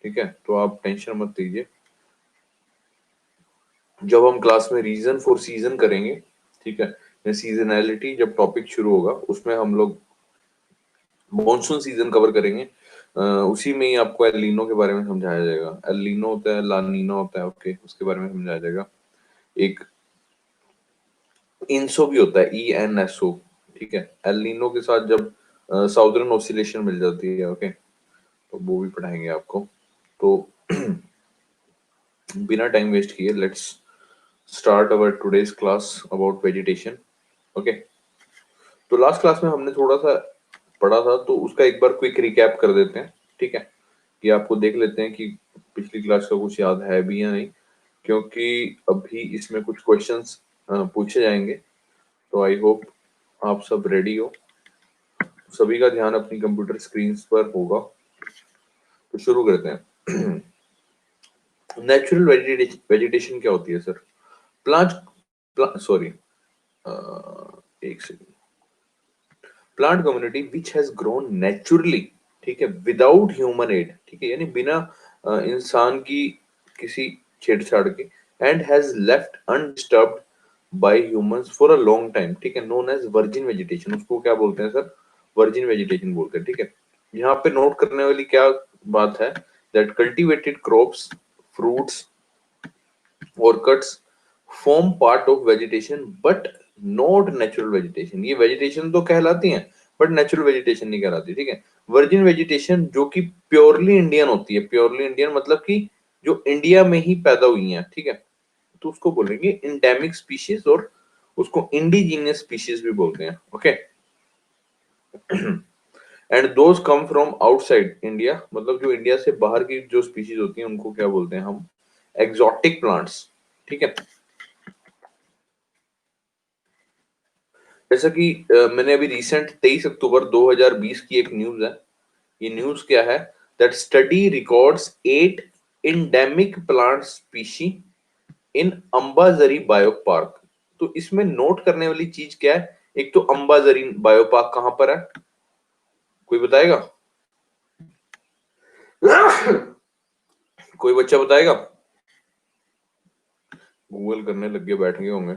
ठीक है, तो आप टेंशन मत लीजिए। जब हम क्लास में रीजन फॉर सीजन करेंगे, ठीक है, या सीजनैलिटी जब टॉपिक शुरू होगा, उसमें हम लोग मॉनसून सीजन कवर करेंगे। उसी में ही आपको एल नीनो के बारे में समझाया जाएगा। एल नीनो होता है, ला नीनो होता है, ओके, उसके बारे में समझाया जाएगा। एक इंसो भी होता है, ENSO, ठीक है। एल नीनो के साथ जब साउदर्न ऑसिलेशन मिल जाती है, ओके, तो वो भी पढ़ाएंगे आपको। तो बिना टाइम वेस्ट किए let's start our today's class about vegetation, okay. तो लास्ट क्लास में हमने थोड़ा सा पढ़ा था, तो उसका एक बार क्विक रिकैप कर देते हैं, ठीक है, कि आपको देख लेते हैं कि पिछली क्लास का कुछ याद है भी या नहीं, क्योंकि अभी इसमें कुछ क्वेश्चंस पूछे जाएंगे। तो आई होप आप सब रेडी हो। सभी का ध्यान अपनी कंप्यूटर स्क्रीन पर होगा, तो शुरू करते हैं। नेचुरल वेजिटेशन क्या होती है सर? प्लांट सॉरी, एक second. Plant community which has grown naturally, ठीक है, विदाउट ह्यूमन एड, ठीक है, यानी बिना इंसान की किसी छेड़छाड़ के, and has left undisturbed bye humans for a long time, ठीक है, नोन एज वर्जिन वेजिटेशन। उसको क्या बोलते हैं सर? वर्जिन वेजिटेशन बोलते हैं, ठीक है। यहाँ पे नोट करने वाली क्या बात है? That cultivated crops, fruits, orchids form part of vegetation but not natural vegetation। ये वेजिटेशन तो कहलाती हैं, बट नेचुरल वेजिटेशन नहीं कहलाती, ठीक है। वर्जिन वेजिटेशन जो कि प्योरली इंडियन होती है, प्योरली इंडियन मतलब कि जो इंडिया में ही पैदा हुई हैं, ठीक है, तो उसको बोलेंगे इंडेमिक स्पीशीज, और उसको इंडिजीनियस स्पीशीज भी बोलते हैं, okay. And those come from outside India, मतलब जो इंडिया से बाहर की जो स्पीशीज होती हैं उनको क्या बोलते हैं हम? एक्सोटिक प्लांट्स, ठीक है। जैसा कि मैंने अभी रिसेंट 23 अक्टूबर 2020 की एक न्यूज है। ये न्यूज क्या है? That study records 8 endemic plant species in Ambazari bio park. तो इसमें नोट करने वाली चीज क्या है? एक तो अंबाजरी बायो पार्क कहां पर है, कोई बताएगा? कोई बच्चा बताएगा? गूगल करने लग गए, बैठ गए होंगे।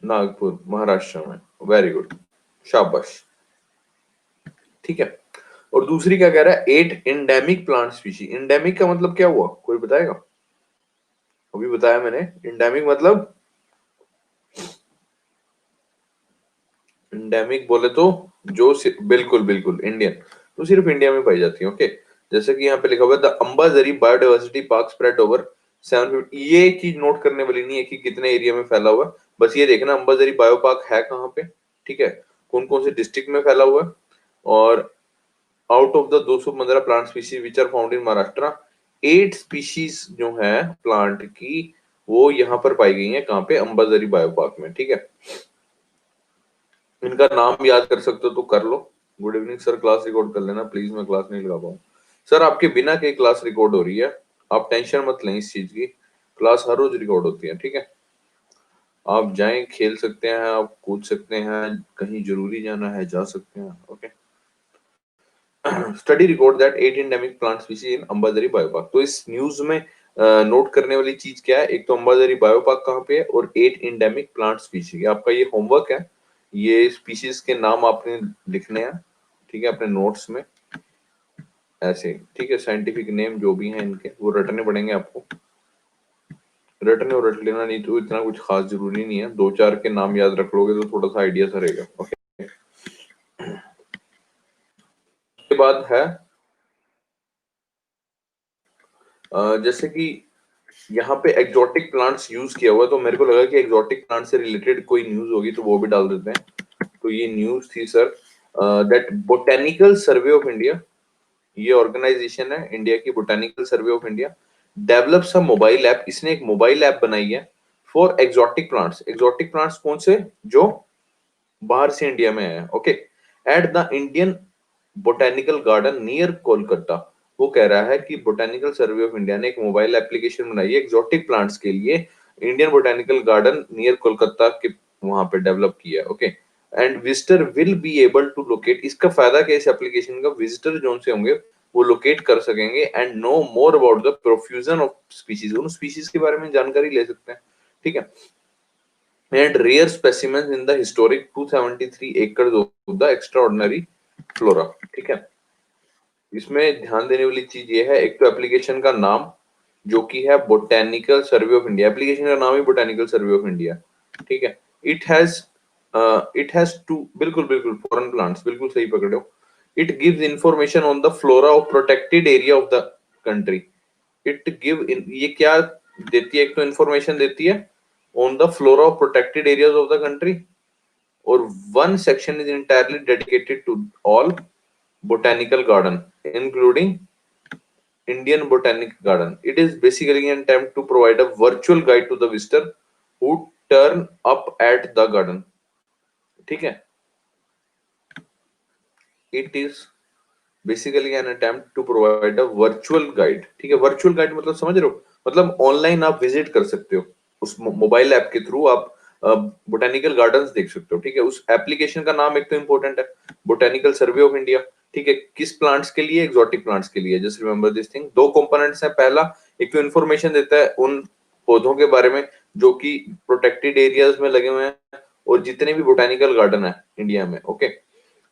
नागपुर, महाराष्ट्र में, वेरी गुड, शाबाश, ठीक है। और दूसरी क्या कह रहा है? 8 इंडेमिक प्लांट स्पीशी। इंडेमिक का मतलब क्या हुआ, कोई बताएगा? अभी बताया मैंने, इंडेमिक मतलब, इंडेमिक बोले तो जो बिल्कुल बिल्कुल इंडियन, तो सिर्फ इंडिया में पाई जाती है, ओके। जैसे कि यहाँ पे लिखा हुआ है the Ambazari biodiversity park spread over 750। ये चीज नोट करने वाली नहीं है कि कितने एरिया में फैला हुआ है, बस ये देखना अंबाजरी बायो पार्क है कहाँ पे, ठीक है, कौन कौन से डिस्ट्रिक्ट में फैला हुआ है। और out of the 215 plant species which are found in Maharashtra, 8 species जो है प्लांट की, वो यहाँ पर पाई गई है, कहाँ पे? अंबाजरी बायो पार्क में, ठीक है। इनका नाम याद कर सकते हो तो कर लो। Good evening sir, class record कर लेना प्लीज, मैं क्लास नहीं लगा पाऊँ। सर आपके बिना के क्लास रिकॉर्ड हो रही है, आप टेंशन मत लें इस चीज की, क्लास हर रोज रिकॉर्ड होती है, ठीक है। आप जाएं, खेल सकते हैं, आप कूद सकते हैं, कहीं जरूरी जाना है जा सकते हैं, okay. Study record that 8 endemic plant species in Ambazari bio park. तो इस न्यूज में नोट करने वाली चीज क्या है? एक तो अंबाजरी बायोपार्क कहाँ पे है, और 8 एंडेमिक प्लांट स्पीशीज। आपका ये होमवर्क है, ये स्पीशीज के नाम आपने लिखने हैं, ठीक है, अपने नोट्स में ऐसे, ठीक है। साइंटिफिक नेम जो भी हैं इनके, वो रटने पड़ेंगे आपको। रटने और रट लेना, नहीं तो इतना कुछ खास जरूरी नहीं है, 2-4 के नाम याद रख लोगे तो थोड़ा सा आइडिया सा रहेगा, ओके। उसके बाद है जैसे कि यहाँ पे एक्सोटिक प्लांट्स यूज किया हुआ है, तो मेरे को लगा कि एक्सोटिक प्लांट से रिलेटेड कोई न्यूज होगी तो वो भी डाल देते हैं। तो ये न्यूज थी sir, that botanical survey of India, ये ऑर्गेनाइजेशन है इंडिया की, botanical survey of India develops a mobile app. इसने एक मोबाइल ऐप बनाई है for exotic plants. Exotic plants कौन से? जो बाहर से इंडिया में है, okay. At the Indian botanical garden near Kolkata. वो कह रहा है कि बोटेनिकल सर्वे ऑफ इंडिया ने एक मोबाइल एप्लीकेशन बनाई है एक्सोटिक प्लांट्स के लिए, Indian botanical garden near Kolkata के वहां पे डेवलप किया है, okay. And visitor will be able to locate, इसका फायदा क्या है इस एप्लीकेशन का, विजिटर जो से होंगे वो लोकेट कर सकेंगे and know more about the profusion of species, उन स्पीशीज के बारे में जानकारी ले सकते हैं, ठीक है। And rare specimens in the historic 273 एकड़ ऑफ द एक्स्ट्राऑर्डिनरी फ्लोरा, ठीक है। इसमें ध्यान देने वाली चीज ये है, एक तो एप्लीकेशन का नाम जो कि है botanical survey of India, application का नाम ही बोटेनिकल सर्वे ऑफ इंडिया, ठीक है। इट हैज टू, बिल्कुल बिल्कुल फॉरेन प्लांट्स, बिल्कुल सही पकड़े हो। It gives information on the flora of protected area of the country. ये क्या देती है, एक तो इंफॉर्मेशन देती है on the flora of protected areas of the country, और one section is entirely dedicated to all botanical garden including Indian Botanic Garden. It is basically an attempt to provide a virtual guide to the visitor who turn up at the garden, ठीक है। It is basically an attempt to provide a virtual guide, ठीक है। virtual guide मतलब समझ रहे हो, मतलब online आप विजिट कर सकते हो, उस मोबाइल ऐप के थ्रू आप बोटेनिकल गार्डन्स देख सकते हो, ठीक है। उस एप्लीकेशन का नाम एक तो इंपॉर्टेंट है, बोटेनिकल सर्वे ऑफ इंडिया, ठीक है। किस प्लांट्स के लिए, एक्सोटिक प्लांट्स के लिए। जस्ट रिमेंबर दिस थिंग, दो कंपोनेंट्स हैं, पहला एक तो इंफॉर्मेशन देता है उन पौधों के बारे में जो कि प्रोटेक्टेड एरियाज में लगे हुए हैं और जितने भी बोटेनिकल गार्डन है इंडिया में, ओके।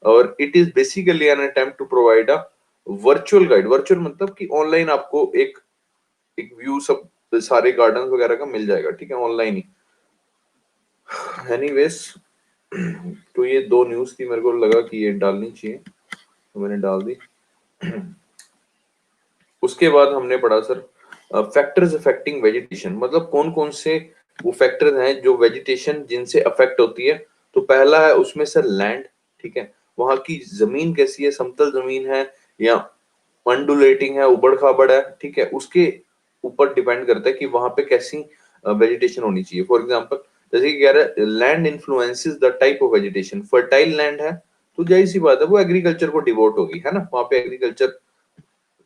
और it is basically an attempt to provide a virtual guide, virtual मतलब कि ऑनलाइन आपको एक एक व्यू सब सारे गार्डन वगैरह का मिल जाएगा, ठीक है, ऑनलाइन ही। एनीवेज, तो ये दो न्यूज थी, मेरे को लगा कि ये डालनी चाहिए तो मैंने डाल दी। उसके बाद हमने पढ़ा सर फैक्टर्स अफेक्टिंग वेजिटेशन, मतलब कौन कौन से वो फैक्टर्स हैं जो वेजिटेशन जिनसे अफेक्ट होती है। तो पहला है उसमें सर लैंड, ठीक है, वहां की जमीन कैसी है, समतल जमीन है या अंडुलेटिंग है, उबड़ खाबड़ है, ठीक है, उसके ऊपर डिपेंड करता है कि वहां पे कैसी वेजिटेशन होनी चाहिए। फॉर एग्जांपल जैसे कि कह रहा है land influences the type of vegetation, fertile land है तो जाहिर सी बात है वो एग्रीकल्चर को डिवोट होगी, है ना, वहां पे एग्रीकल्चर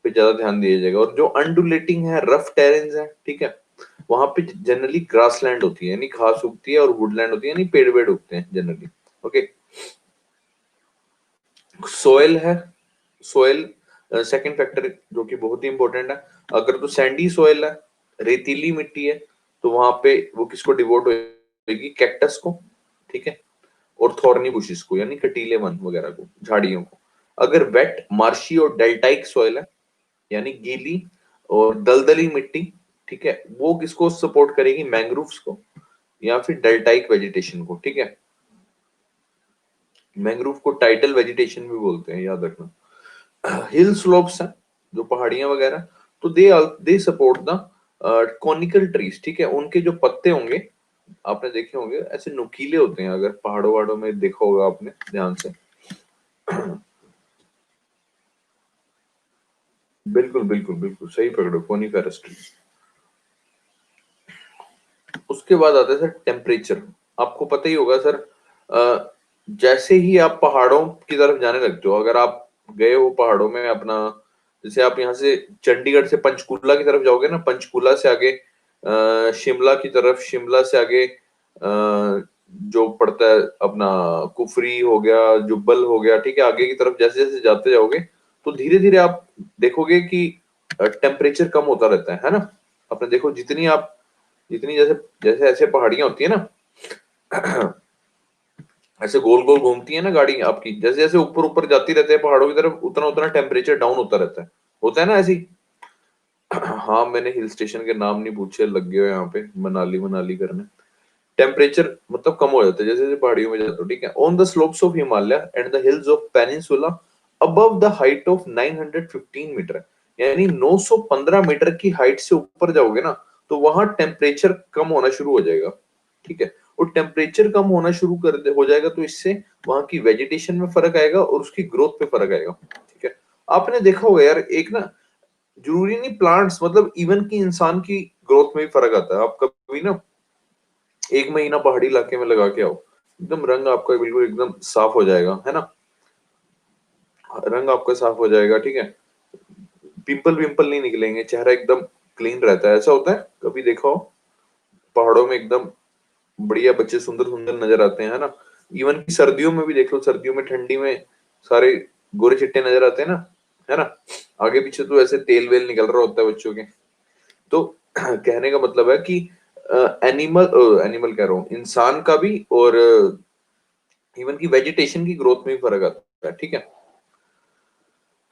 पे ज्यादा ध्यान दिया जाएगा। और जो अंडुलेटिंग है, रफ टेरेन्स है, ठीक है, वहां पे जनरली ग्रासलैंड होती है, यानी घास उगती है, और वुडलैंड होती है, यानी पेड़ वेड़ उगते हैं जनरली, ओके। सोयल है, सोयल सेकंड फैक्टर जो कि बहुत ही इंपॉर्टेंट है। अगर तो सैंडी सोयल है, रेतीली मिट्टी है, तो वहां पे वो किसको डिवोट होगी, कैक्टस को, ठीक है, और थॉर्नी बुशिस को, यानी कटीले वन वगैरह को, झाड़ियों को। अगर वेट मार्शी और डेल्टाइक सॉइल है, यानी गीली और दलदली मिट्टी, ठीक है, वो किसको सपोर्ट करेगी, मैंग्रोव्स को या फिर डेल्टाइक वेजिटेशन को, ठीक है। मैंग्रोव को टाइटल वेजिटेशन भी बोलते हैं, याद रखना। हिल स्लोप्स हैं जो पहाड़ियां वगैरह, तो they support the conical trees, ठीक है, उनके जो पत्ते होंगे आपने देखे होंगे ऐसे नुकीले होते हैं, अगर पहाड़ों वहाड़ों में देखा होगा आपने ध्यान से। बिल्कुल बिल्कुल बिल्कुल सही पकड़ो, कोनिफेरस ट्री। उसके बाद आता है सर टेम्परेचर। आपको पता ही होगा सर, जैसे ही आप पहाड़ों की तरफ जाने लगते हो, अगर आप गए हो पहाड़ों में अपना, जैसे आप यहाँ से चंडीगढ़ से पंचकूला की तरफ जाओगे ना, पंचकूला से आगे शिमला की तरफ, शिमला से आगे जो पड़ता है अपना कुफरी हो गया, जुब्बल हो गया, ठीक है, आगे की तरफ जैसे जैसे जाते जाओगे तो धीरे धीरे आप देखोगे कि टेम्परेचर कम होता रहता है ना। आपने देखो जितनी जैसे जैसे ऐसे पहाड़ियां होती है ना, ऐसे गोल गोल घूमती है ना गाड़ी आपकी, जैसे जैसे ऊपर ऊपर जाती रहते हैं पहाड़ों की तरफ, उतना उतना टेम्परेचर डाउन होता है ना ऐसी। हाँ, मैंने हिल स्टेशन के नाम नहीं पूछे, लग गए यहाँ पे मनाली मनाली करने। टेम्परेचर मतलब कम हो जाता है जैसे जैसे पहाड़ियों में जाते हो, ठीक है। On the slopes of Himalaya and the hills of peninsula above the height of 915 meter, यानी 915 मीटर की हाइट से ऊपर जाओगे ना तो वहां टेम्परेचर कम होना शुरू हो जाएगा, ठीक है। और टेम्परेचर कम होना शुरू हो जाएगा तो इससे वहां की वेजिटेशन में फर्क आएगा और उसकी ग्रोथ पे फर्क आएगा, ठीक है। आपने देखा होगा यार, एक ना जरूरी नहीं प्लांट्स, मतलब इवन की इंसान की ग्रोथ में भी फर्क आता है। आप कभी ना एक महीना पहाड़ी इलाके में लगा के आओ, एकदम रंग आपका बिल्कुल एकदम साफ हो जाएगा, है ना, रंग आपका साफ हो जाएगा, ठीक है। पिंपल विंपल नहीं निकलेंगे, चेहरा एकदम क्लीन रहता है। ऐसा होता है कभी देखा हो, पहाड़ों में एकदम बढ़िया बच्चे सुंदर सुंदर नजर आते हैं, है ना, इवन की सर्दियों में भी देख लो, सर्दियों में ठंडी में सारे गोरे चिट्टे नजर आते हैं ना, है ना। आगे पीछे तो ऐसे तेल वेल निकल रहा होता है बच्चों के। तो कहने का मतलब है कि एनिमल एनिमल कह रहा हूँ, इंसान का भी और इवन की वेजिटेशन की ग्रोथ में भी फर्क आता है, ठीक है।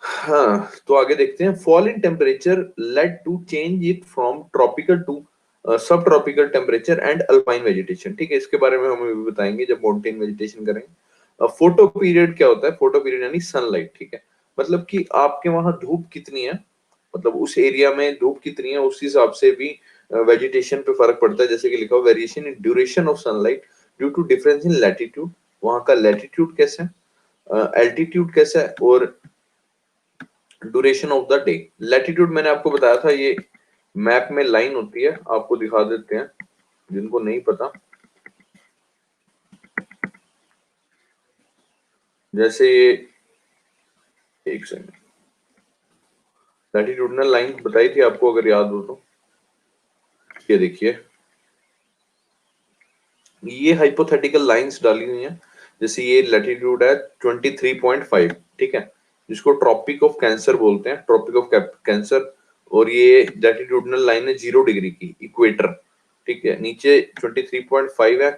हाँ, तो आगे देखते हैं। Fall in temperature led to change it from tropical to subtropical temperature and alpine vegetation, ठीक है। इसके बारे में हम अभी बताएंगे जब माउंटेन वेजिटेशन करेंगे। फोटो पीरियड क्या होता है? फोटो पीरियड यानी सनलाइट, ठीक है। मतलब कि आपके वहां धूप कितनी है, मतलब उस एरिया में धूप कितनी है, उस हिसाब से भी वेजिटेशन पे फर्क पड़ता है। जैसे कि लिखा हो variation in duration of sunlight due to difference in latitude, वहां का लैटिट्यूड कैसा है, एल्टीट्यूड कैसा है, और duration of the day. Latitude मैंने आपको बताया था, ये मैप में लाइन होती है, आपको दिखा देते हैं जिनको नहीं पता। जैसे ये, एक सेकंड, लैटिट्यूडनल लाइन बताई थी आपको अगर याद हो तो, ये देखिए ये हाइपोथेटिकल लाइंस डाली हुई हैं। जैसे ये लैटिट्यूड है 23.5, ठीक है, जिसको ट्रॉपिक ऑफ कैंसर बोलते हैं, ट्रॉपिक ऑफ कैंसर। और ये लैटिट्यूडनल लाइन है 0 डिग्री की, इक्वेटर, ठीक है। नीचे 23.5 है,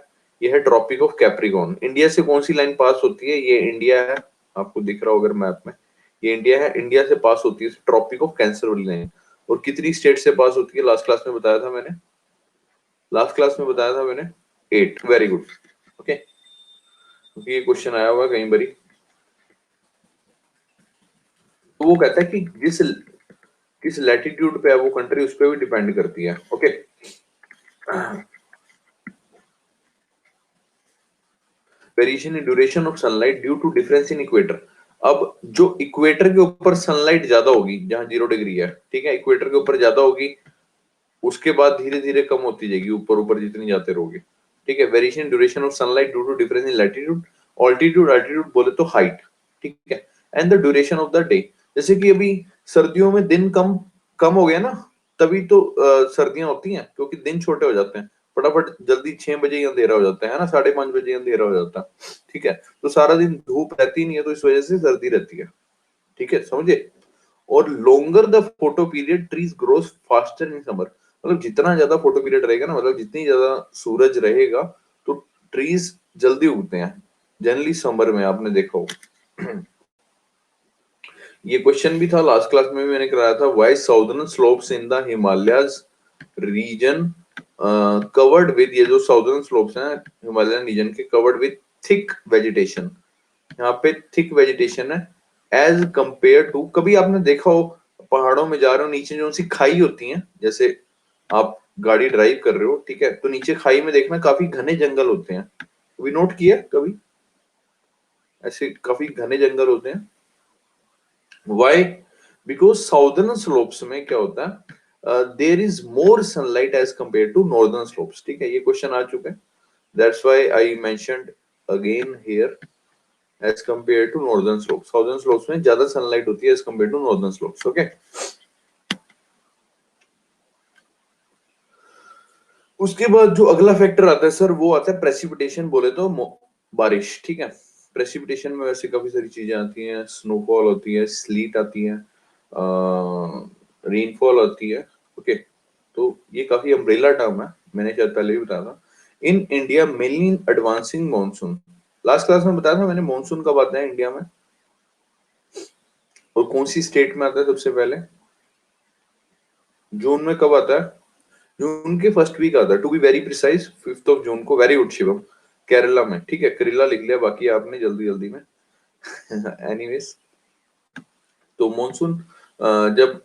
ये है ट्रॉपिक ऑफ कैप्रिकॉर्न। इंडिया से कौन सी लाइन पास होती है? ये इंडिया है, आपको दिख रहा होगा अगर मैप में, ये इंडिया है। इंडिया से पास होती है ट्रॉपिक ऑफ कैंसर वाली लाइन। और कितनी स्टेट से पास होती है? लास्ट क्लास में बताया था मैंने, लास्ट क्लास में बताया था मैंने, 8। वेरी गुड, ओके, क्योंकि ये क्वेश्चन आया हुआ कई बारी। तो वो कहता है कि जिस किस लैटिट्यूड पे है वो कंट्री, उस पर भी डिपेंड करती है, okay. Variation in duration of sunlight due to difference in equator. अब जो इक्वेटर के ऊपर सनलाइट ज्यादा होगी, जहां 0 डिग्री है, ठीक है, इक्वेटर के ऊपर ज्यादा होगी, उसके बाद धीरे धीरे कम होती जाएगी, ऊपर ऊपर जितनी जाते रहोगे, ठीक है। Variation duration of sunlight due to difference in latitude, altitude, altitude बोले तो हाइट, ठीक है, and the duration of the day. जैसे कि अभी सर्दियों में दिन कम कम हो गया ना, तभी तो सर्दियां होती हैं, क्योंकि दिन छोटे हो जाते हैं, फटाफट जल्दी 6 बजे ही अंधेरा हो जाता है ना, 5:30 बजे ही अंधेरा हो जाता है, ठीक है। तो सारा दिन धूप रहती नहीं है, तो इस वजह से सर्दी रहती है, ठीक है, समझे। और longer the photo period trees grows faster in summer. मतलब जितना ज्यादा फोटो पीरियड रहेगा ना, मतलब जितनी ज्यादा सूरज रहेगा, तो ट्रीज जल्दी उगते हैं जनरली समर में, आपने देखा हो। ये क्वेश्चन भी था लास्ट क्लास में भी मैंने कराया था। Why southern slopes in the Himalayas region covered with, ये जो साउदर्न स्लोप्स हैं हिमालयन रीजन के, कवर्ड विद थिक वेजिटेशन, यहाँ पे थिक वेजिटेशन है एज कंपेयर टू। कभी आपने देखा हो पहाड़ों में जा रहे हो, नीचे जो सी खाई होती है, जैसे आप गाड़ी ड्राइव कर रहे हो, ठीक है, तो नीचे खाई में देखना काफी घने जंगल होते हैं, कभी नोट किया? कभी ऐसे काफी घने जंगल होते हैं। वाई? बिकॉज साउदर्न स्लोप्स में क्या होता है, there is more sunlight as compare to northern slopes, ठीक है, ये क्वेश्चन आ चुका है। That's why I mentioned again here as compare to northern slopes. Southern slopes में ज्यादा सनलाइट होती है as compare to northern slopes, okay. उसके बाद जो अगला फैक्टर आता है सर, वो आता है प्रेसिपिटेशन, बोले तो बारिश, ठीक है। प्रेसिपिटेशन में वैसे काफी सारी चीजें आती हैं, स्नोफॉल होती है, स्लीट आती है, रेनफॉल आती है, ओके। तो ये काफी अम्ब्रेला टर्म है, मैंने शायद पहले भी बताया था। In India mainly advancing monsoon, last class में बताया था मैंने, मानसून कब आता है इंडिया में, और कौन सी स्टेट में आता है सबसे पहले? जून में कब आता है? जून के फर्स्ट वीक आता है, टू बी वेरी प्रिसाइज 5 जून को। वेरी गुड शिवम, केरला में, ठीक है, केरला लिख लिया बाकी आपने जल्दी जल्दी में। एनीवेज, तो मानसून जब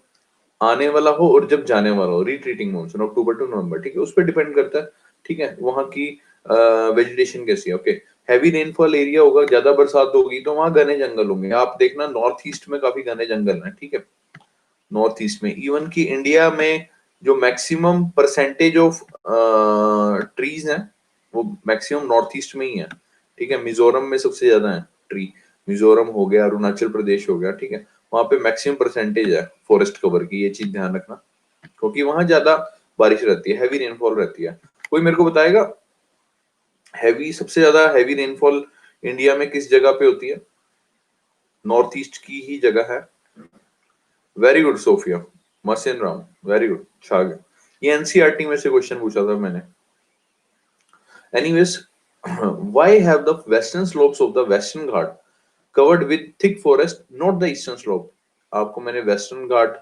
आने वाला हो और जब जाने वाला हो, रिट्रीटिंग मानसून अक्टूबर टू नवंबर, ठीक है, उस पर डिपेंड करता है, ठीक है, वहां की वेजिटेशन कैसी है, ओके। हैवी रेनफॉल एरिया होगा, ज्यादा बरसात होगी, तो वहां घने जंगल होंगे। आप देखना नॉर्थ ईस्ट में काफी घने जंगल हैं, ठीक है, नॉर्थ ईस्ट में। इवन की इंडिया में जो मैक्सिमम परसेंटेज ऑफ ट्रीज हैं, वो मैक्सिमम नॉर्थ ईस्ट में ही है, ठीक है। मिजोरम में सबसे ज्यादा है ट्री, मिजोरम हो गया, अरुणाचल प्रदेश हो गया, ठीक है, वहां पे मैक्सिमम परसेंटेज है फॉरेस्ट कवर की, ये चीज ध्यान रखना, क्योंकि वहां ज्यादा बारिश रहती है, हैवी रेनफॉल रहती है। कोई मेरे को बताएगा हैवी, सबसे ज्यादा हैवी रेनफॉल इंडिया में किस जगह पे होती है? नॉर्थ ईस्ट की ही जगह है। वेरी गुड सोफिया, मसिन राम, वेरी गुड, छा गए। ये एनसीईआरटी में से क्वेश्चन पूछा था मैंने। Anyways, why have the western slopes of the western Ghat covered with thick forest, not the eastern slope? आपको मैंने वेस्टर्न घाट,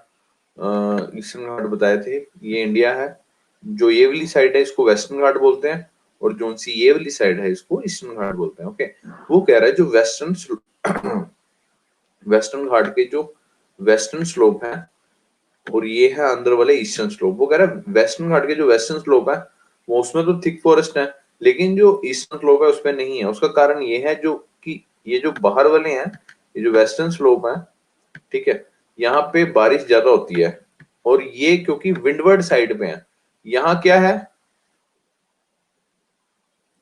ईस्टर्न घाट बताए थे। ये इंडिया है, जो ये वाली साइड है इसको वेस्टर्न घाट बोलते हैं, और जो सी ये वाली साइड है इसको ईस्टर्न घाट बोलते हैं। ओके, वो कह रहा है जो वेस्टर्न घाट के जो वेस्टर्न स्लोप है, और ये है अंदर वाले ईस्टर्न स्लोप। वो कह रहा है वेस्टर्न घाट के जो वेस्टर्न स्लोप है वो उसमें तो थिक फॉरेस्ट है, लेकिन जो ईस्टर्न स्लोप है उसमें नहीं है। उसका कारण ये है जो कि ये जो बाहर वाले हैं, ये जो वेस्टर्न स्लोप है, ठीक है, यहाँ पे बारिश ज्यादा होती है, और ये क्योंकि विंडवर्ड साइड पे है। यहाँ क्या है,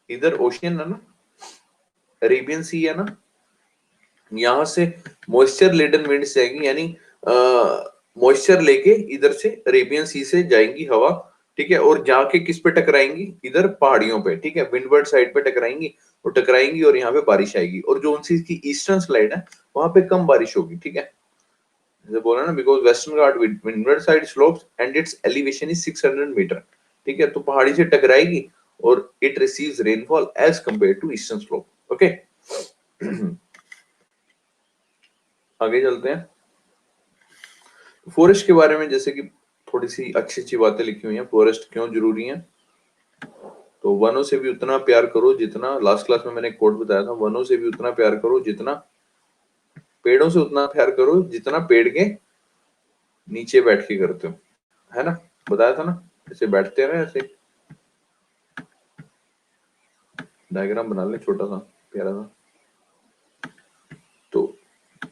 इधर ओशियन है ना, अरेबियन सी है ना, यहाँ से मॉइस्चर लेडन विंड्स जाएंगी, यानी मॉइस्चर लेके इधर से अरेबियन सी से जाएंगी हवा, ठीक है, और जाके किस पे टकराएंगी? इधर पहाड़ियों पे, ठीक है, विंडवर्ड साइड पे टकराएंगी, और टकराएंगी और यहाँ पे बारिश आएगी। और जो उनसी की ईस्टर्न साइड है वहां पे कम बारिश होगी, ठीक है। जैसे बोला ना, because western Ghat windward side slopes and it's elevation is 600 meter, ठीक है, तो पहाड़ी से टकराएगी और it receives rainfall as compare to eastern slope. Okay, आगे चलते हैं। फॉरेस्ट के बारे में जैसे कि थोड़ी सी अच्छी अच्छी बातें लिखी हुई हैं, फॉरेस्ट क्यों जरूरी है। तो वनों से भी उतना प्यार करो जितना, लास्ट क्लास में मैंने कोट बताया था, वनों से भी उतना प्यार करो जितना, पेड़ों से उतना प्यार करो जितना पेड़ के नीचे बैठ के करते हो, है ना, बताया था ना, ऐसे बैठते हैं ना, ऐसे डायग्राम बना ले छोटा सा प्यारा सा। तो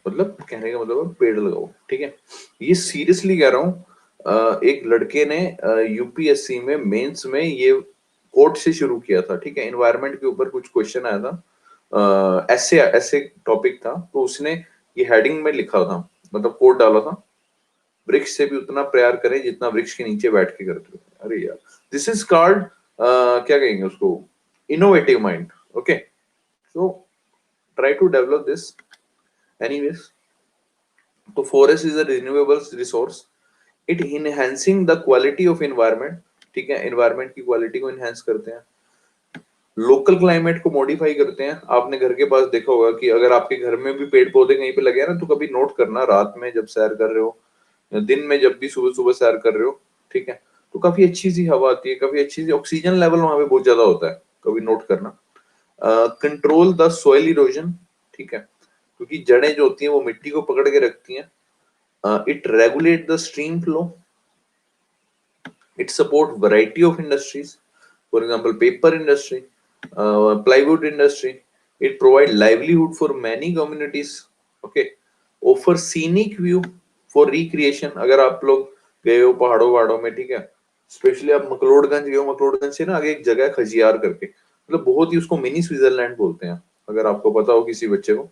मतलब कहने का मतलब है पेड़ लगाओ, ठीक है। ये सीरियसली कह रहा हूँ, एक लड़के ने यूपीएससी में मेंस में ये कोट से शुरू किया था, ठीक है। एनवायरनमेंट के ऊपर कुछ क्वेश्चन आया था, ऐसे ऐसे टॉपिक था, तो उसने ये हेडिंग में लिखा था, मतलब कोट डाला था, वृक्ष से भी उतना प्यार करें जितना वृक्ष के नीचे बैठ के करते हो। अरे यार, दिस इज कॉल्ड, क्या कहेंगे उसको, innovative mind. Okay, so try to develop this. Anyways, तो forest is a renewable resource, it enhancing the quality of environment, ठीक है, एनवायरनमेंट की क्वालिटी को इनहेंस करते हैं, लोकल क्लाइमेट को मॉडिफाई करते हैं। आपने घर के पास देखा होगा कि अगर आपके घर में भी पेड़ पौधे कहीं पे लगे हैं ना, तो कभी नोट करना, रात में जब सैर कर रहे हो या दिन में जब भी सुबह सुबह सैर कर रहे हो, ठीक है, तो काफी अच्छी सी हवा आती है, काफी अच्छी सी ऑक्सीजन लेवल वहां पे बहुत ज्यादा होता है, कभी नोट करना। कंट्रोल द सॉइल इरोजन, ठीक है, क्योंकि जड़ें जो होती हैं वो मिट्टी को पकड़ के रखती हैं। It regulate the stream flow, it support variety of industries, for example paper industry, plywood industry. It provide livelihood for many communities, okay, offer scenic view for recreation। अगर आप लोग गए हो पहाड़ों वहाड़ों में, ठीक है, स्पेशली आप मकलोडगंज गए हो, मकलोडगंज से ना आगे एक जगह है खजियार करके, मतलब बहुत ही, उसको मिनी स्विट्जरलैंड बोलते हैं, अगर आपको पता हो किसी बच्चे को,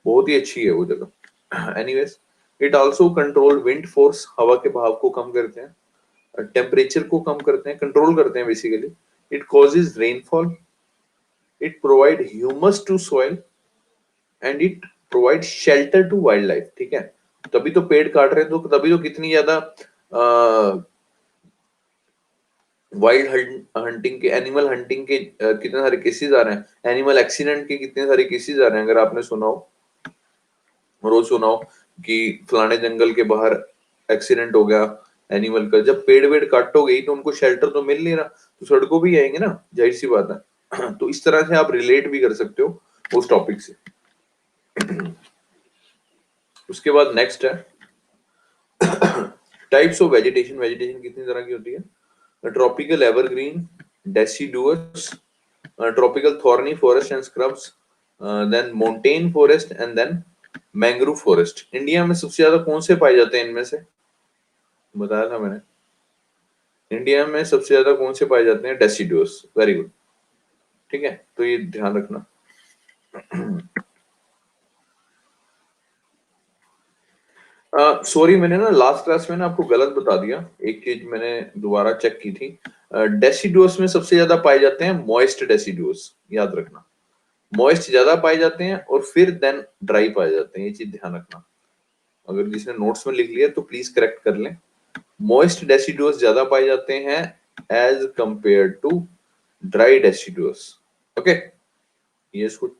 बहुत ही अच्छी है वो जगह। Anyways, it also control wind force, हवा के बहाव को कम करते हैं, टेम्परेचर को कम करते हैं, कंट्रोल करते हैं basically. It causes rainfall, it provide humus to soil, and it provide shelter to wildlife, ठीक है। तभी तो पेड़ काट रहे हैं, तो तभी तो कितनी ज्यादा वाइल्ड हंटिंग के, एनिमल हंटिंग के कितने सारे केसेस आ रहे हैं, एनिमल एक्सीडेंट के कितने सारे केसेस आ रहे हैं। अगर आपने सुना हो, रोज सुना हो कि फलाने जंगल के बाहर एक्सीडेंट हो गया एनिमल का, जब पेड़ वेड़ काटोगे तो उनको शेल्टर तो मिल नहीं रहा, तो सड़कों भी आएंगे ना, जाहिर सी बात है। तो इस तरह से आप रिलेट भी कर सकते हो उस टॉपिक से। उसके बाद नेक्स्ट है टाइप्स ऑफ वेजिटेशन। वेजिटेशन कितनी तरह की होती है? Tropical evergreen, deciduous, tropical thorny forest and scrubs, then montane forest, and then mangrove forest. India में सबसे ज्यादा कौन से पाए जाते हैं इनमें से? बताया था मैंने, इंडिया में सबसे ज्यादा कौन से पाए जाते हैं? डेसिडुअस, वेरी गुड, ठीक है, तो ये ध्यान रखना। सॉरी, मैंने ना लास्ट क्लास में ना आपको गलत बता दिया, एक चीज मैंने दोबारा चेक की थी। डेसिडुअस में सबसे ज्यादा पाए जाते हैं मॉइस्ट डेसिडुअस, याद रखना। मॉइस्ट ज्यादा पाए जाते हैं और फिर देन ड्राई पाए जाते हैं, ये चीज ध्यान रखना। अगर जिसने नोट्स में लिख लिया तो प्लीज करेक्ट कर लें। मॉइस्ट डेसिडुअस ज्यादा पाए जाते हैं as compare to dry deciduous. Okay, ये इसको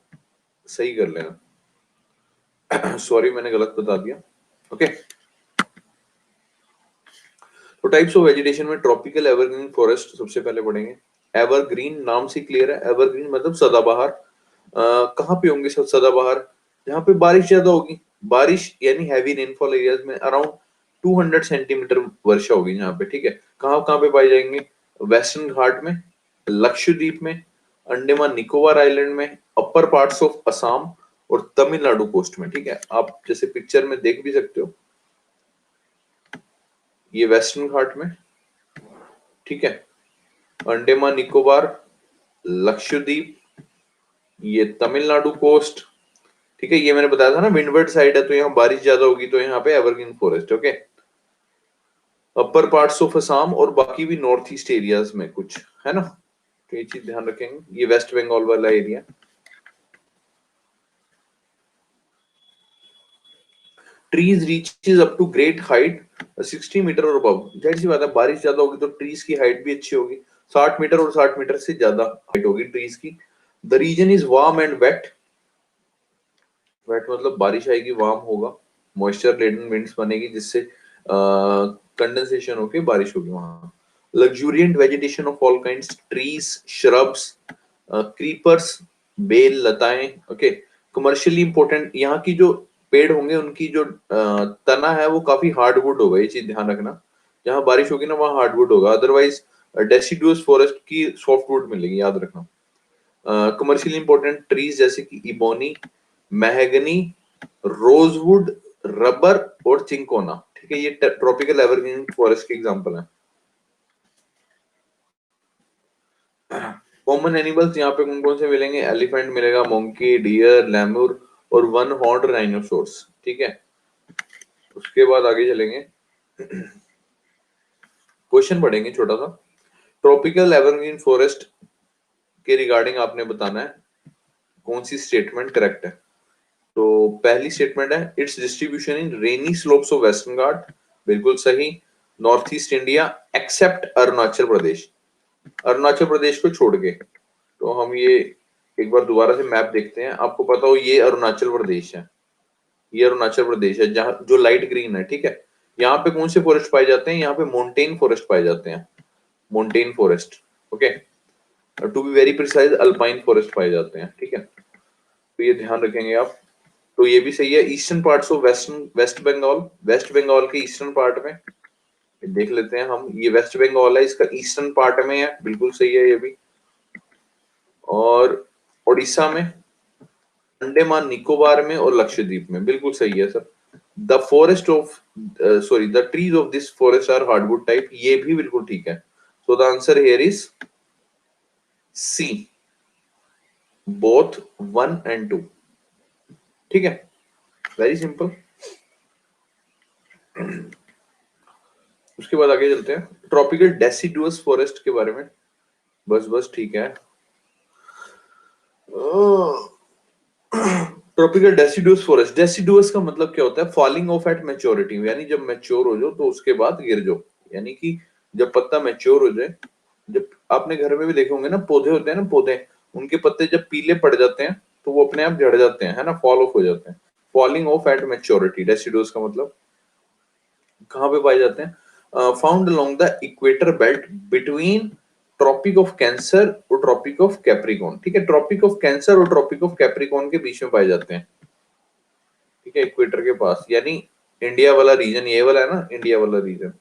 सही कर लेना। सॉरी मैंने गलत बता दिया। ओके, तो टाइप्स ऑफ वेजिटेशन में ट्रॉपिकल एवरग्रीन फॉरेस्ट सबसे पहले पढ़ेंगे। एवरग्रीन नाम से क्लियर है, एवरग्रीन मतलब सदाबहार। कहाँ पे होंगे सब सदाबहार? जहाँ पे बारिश ज्यादा होगी, बारिश यानी हैवी रेनफॉल एरियाज में अराउंड 200 सेंटीमीटर वर्षा होगी यहाँ पे, ठीक है। कहाँ कहाँ पे पाए जाएंगे? वेस्टर्न घाट में, लक्षद्वीप में, अंडमान निकोबार आइलैंड में, अपर पार्ट्स ऑफ असम और तमिलनाडु कोस्ट में, ठीक है। आप जैसे पिक्चर में देख भी सकते हो, ये वेस्टर्न घाट में, ठीक है, अंडमान निकोबार, लक्षद्वीप, ये तमिलनाडु कोस्ट, ठीक है। ये मैंने बताया था ना विंडवर्ड साइड है तो यहाँ बारिश ज्यादा होगी, तो यहाँ पे evergreen forest. Okay, upper parts of Assam और बाकी भी नॉर्थ ईस्ट एरियाज में कुछ है ना, तो ये चीज ध्यान रखेंगे। ये वेस्ट बंगाल वाला area. Trees reaches up to great height 60 metre और अबव। जाहिर सी बात है, बारिश ज्यादा होगी तो ट्रीज की हाइट भी अच्छी होगी, 60 मीटर और 60 मीटर से ज्यादा हाइट होगी ट्रीज की। The region is warm and wet. Wet मतलब बारिश आएगी, वार्म होगा, मॉइस्चर लेडन विंड्स बनेगी जिससे कंडेंसेशन होके बारिश होगी वहां। Luxuriant vegetation of all kinds, trees, shrubs, creepers, बेल, लताएं। ओके, कमर्शियली इंपॉर्टेंट यहाँ की जो पेड़ होंगे उनकी जो तना है वो काफी हार्डवुड होगा, ये चीज ध्यान रखना। जहां बारिश होगी ना वहां हार्डवुड होगा, अदरवाइज डेसिडुअस फॉरेस्ट की सॉफ्टवुड मिलेगी, याद रखना। कमर्शियली इंपॉर्टेंट ट्रीज जैसे कि इबोनी, महगनी, रोजवुड, रबर और चिंकोना, ठीक है। ये ट्रॉपिकल एवरग्रीन फॉरेस्ट के एग्जांपल हैं। कॉमन एनिमल्स यहाँ पे कौन कौन से मिलेंगे? एलिफेंट मिलेगा, मोंकी, डियर, लेमुर और वन हॉर्न राइनोसोर्स, ठीक है। उसके बाद आगे चलेंगे, क्वेश्चन पढ़ेंगे छोटा सा। ट्रॉपिकल एवरग्रीन फॉरेस्ट के रिगार्डिंग आपने बताना है कौन सी स्टेटमेंट करेक्ट है। तो पहली स्टेटमेंट है it's distribution in rainy slopes of western Ghat, बिल्कुल सही। North east India except Arunachal Pradesh, Arunachal Pradesh को छोड़ के। तो हम ये एक बार दोबारा से मैप देखते हैं, आपको पता हो ये अरुणाचल प्रदेश है, ये अरुणाचल प्रदेश है जहां जो लाइट ग्रीन है, ठीक है। यहाँ पे कौन से फॉरेस्ट पाए जाते हैं? यहाँ पे मोन्टेन फॉरेस्ट पाए जाते हैं, montane forest. Okay, to be very precise alpine forest पाए जाते हैं, ठीक है। तो ये ध्यान रखेंगे आप। तो ये भी सही है। Eastern parts of West Bengal, West Bengal के ईस्टर्न पार्ट में देख लेते हैं हम, ये वेस्ट बंगाल है, इसका ईस्टर्न पार्ट में है, बिल्कुल सही है ये भी। और उड़ीसा में, अंडमान निकोबार में और लक्षद्वीप में, बिल्कुल सही है sir. The forest of sorry the trees of this forest are hardwood type, ये भी बिल्कुल ठीक है। So the answer here is C, both 1 and 2, ठीक है। Very simple. उसके बाद आगे चलते हैं ट्रॉपिकल डेसिडुअस फॉरेस्ट के बारे में। बस बस ठीक है। ट्रॉपिकल डेसिडुअस फॉरेस्ट, डेसिडुअस का मतलब क्या होता है? फॉलिंग ऑफ एट मैच्योरिटी, यानी जब मैच्योर हो जाओ तो उसके बाद गिर जाओ, यानी कि जब पत्ता मैच्योर हो जाए। जब आपने घर में भी देखे होंगे ना, पौधे होते हैं ना, पौधे, उनके पत्ते जब पीले पड़ जाते हैं तो वो अपने आप झड़ जाते हैं, है ना, फॉल ऑफ हो जाते हैं। Falling off at maturity, deciduous का मतलब। कहाँ पे पाए जाते हैं? Found along the equator belt between Tropic of Cancer और ट्रॉपिक ऑफ कैप्रिकॉर्न, ठीक है। ट्रॉपिक ऑफ कैंसर और ट्रॉपिक ऑफ कैप्रिकॉर्न के बीच में पाए जाते हैं, ठीक है, इक्वेटर के पास, यानी इंडिया वाला रीजन ये वाला है ना, इंडिया वाला रीजन,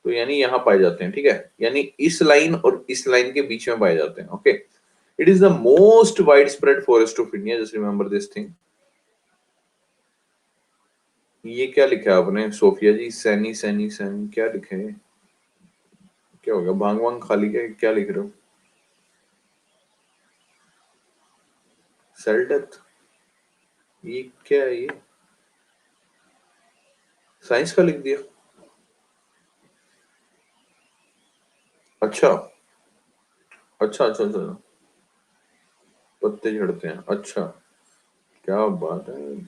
तो यानी यहाँ पाए जाते हैं, ठीक है। यानी इस लाइन और इस लाइन के बीच में पाए जाते हैं। Okay, it is the most wide spread forest of India, just remember this thing. ये क्या लिखा है आपने सोफिया जी? सैनी सैनी सैनी क्या लिखे है? क्या होगा, भांग वांग खा ली क्या? क्या लिख रहे हो? सेल डेप्थ, ये क्या है? ये साइंस का लिख दिया। अच्छा अच्छा अच्छा अच्छा, पत्ते झड़ते हैं, अच्छा, क्या बात है।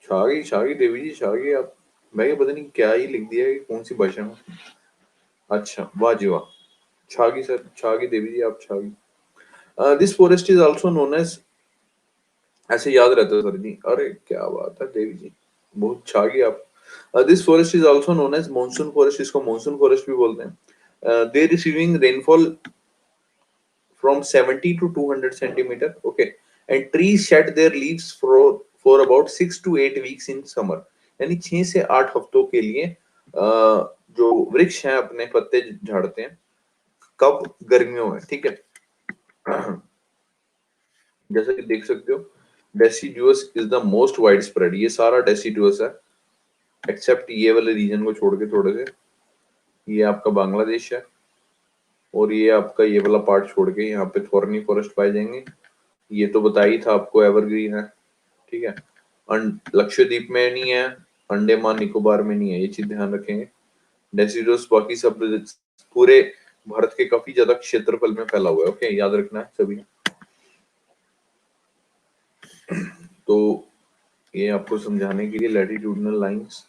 छागी छागी देवी जी, छागी आप, मैं ये पता नहीं क्या ही लिख दिया है, कौन सी भाषा में। अच्छा, वाह जी वाह। छागी सर, छागी देवी जी, आप Chhagi. This forest is also known as, ऐसे याद रहता है सर जी, अरे क्या बात है देवी जी, बहुत छागी आप। This forest is also known as monsoon forest, इसको मॉनसून फॉरेस्ट भी बोलते हैं। They receiving rainfall from 70 to 200 centimeter, okay, and trees shed their leaves for about 6 to 8 weeks in summer, यानी 6 से 8 हफ्तों के लिए जो वृक्ष हैं अपने पत्ते झाड़ते हैं, कब? गर्मियों में, ठीक है। जैसा कि देख सकते हो, deciduous is the most wide spread, ये सारा डेसिडुअस है, एक्सेप्ट ये वाले रीजन को छोड़ के थोड़े से, ये आपका बांग्लादेश है, और ये आपका ये वाला पार्ट छोड़ के यहाँ पे थॉर्नी फॉरेस्ट पाए जाएंगे। ये तो बता ही था आपको, एवरग्रीन है, ठीक है। लक्षद्वीप में नहीं है, अंडमान निकोबार में नहीं है, ये चीज ध्यान रखेंगे। डेसिडुअस बाकी सब पूरे भारत के काफी ज्यादा क्षेत्रफल में फैला हुआ है, ओके, याद रखना है सभी। तो ये आपको समझाने के लिए लैटिट्यूडनल लाइंस,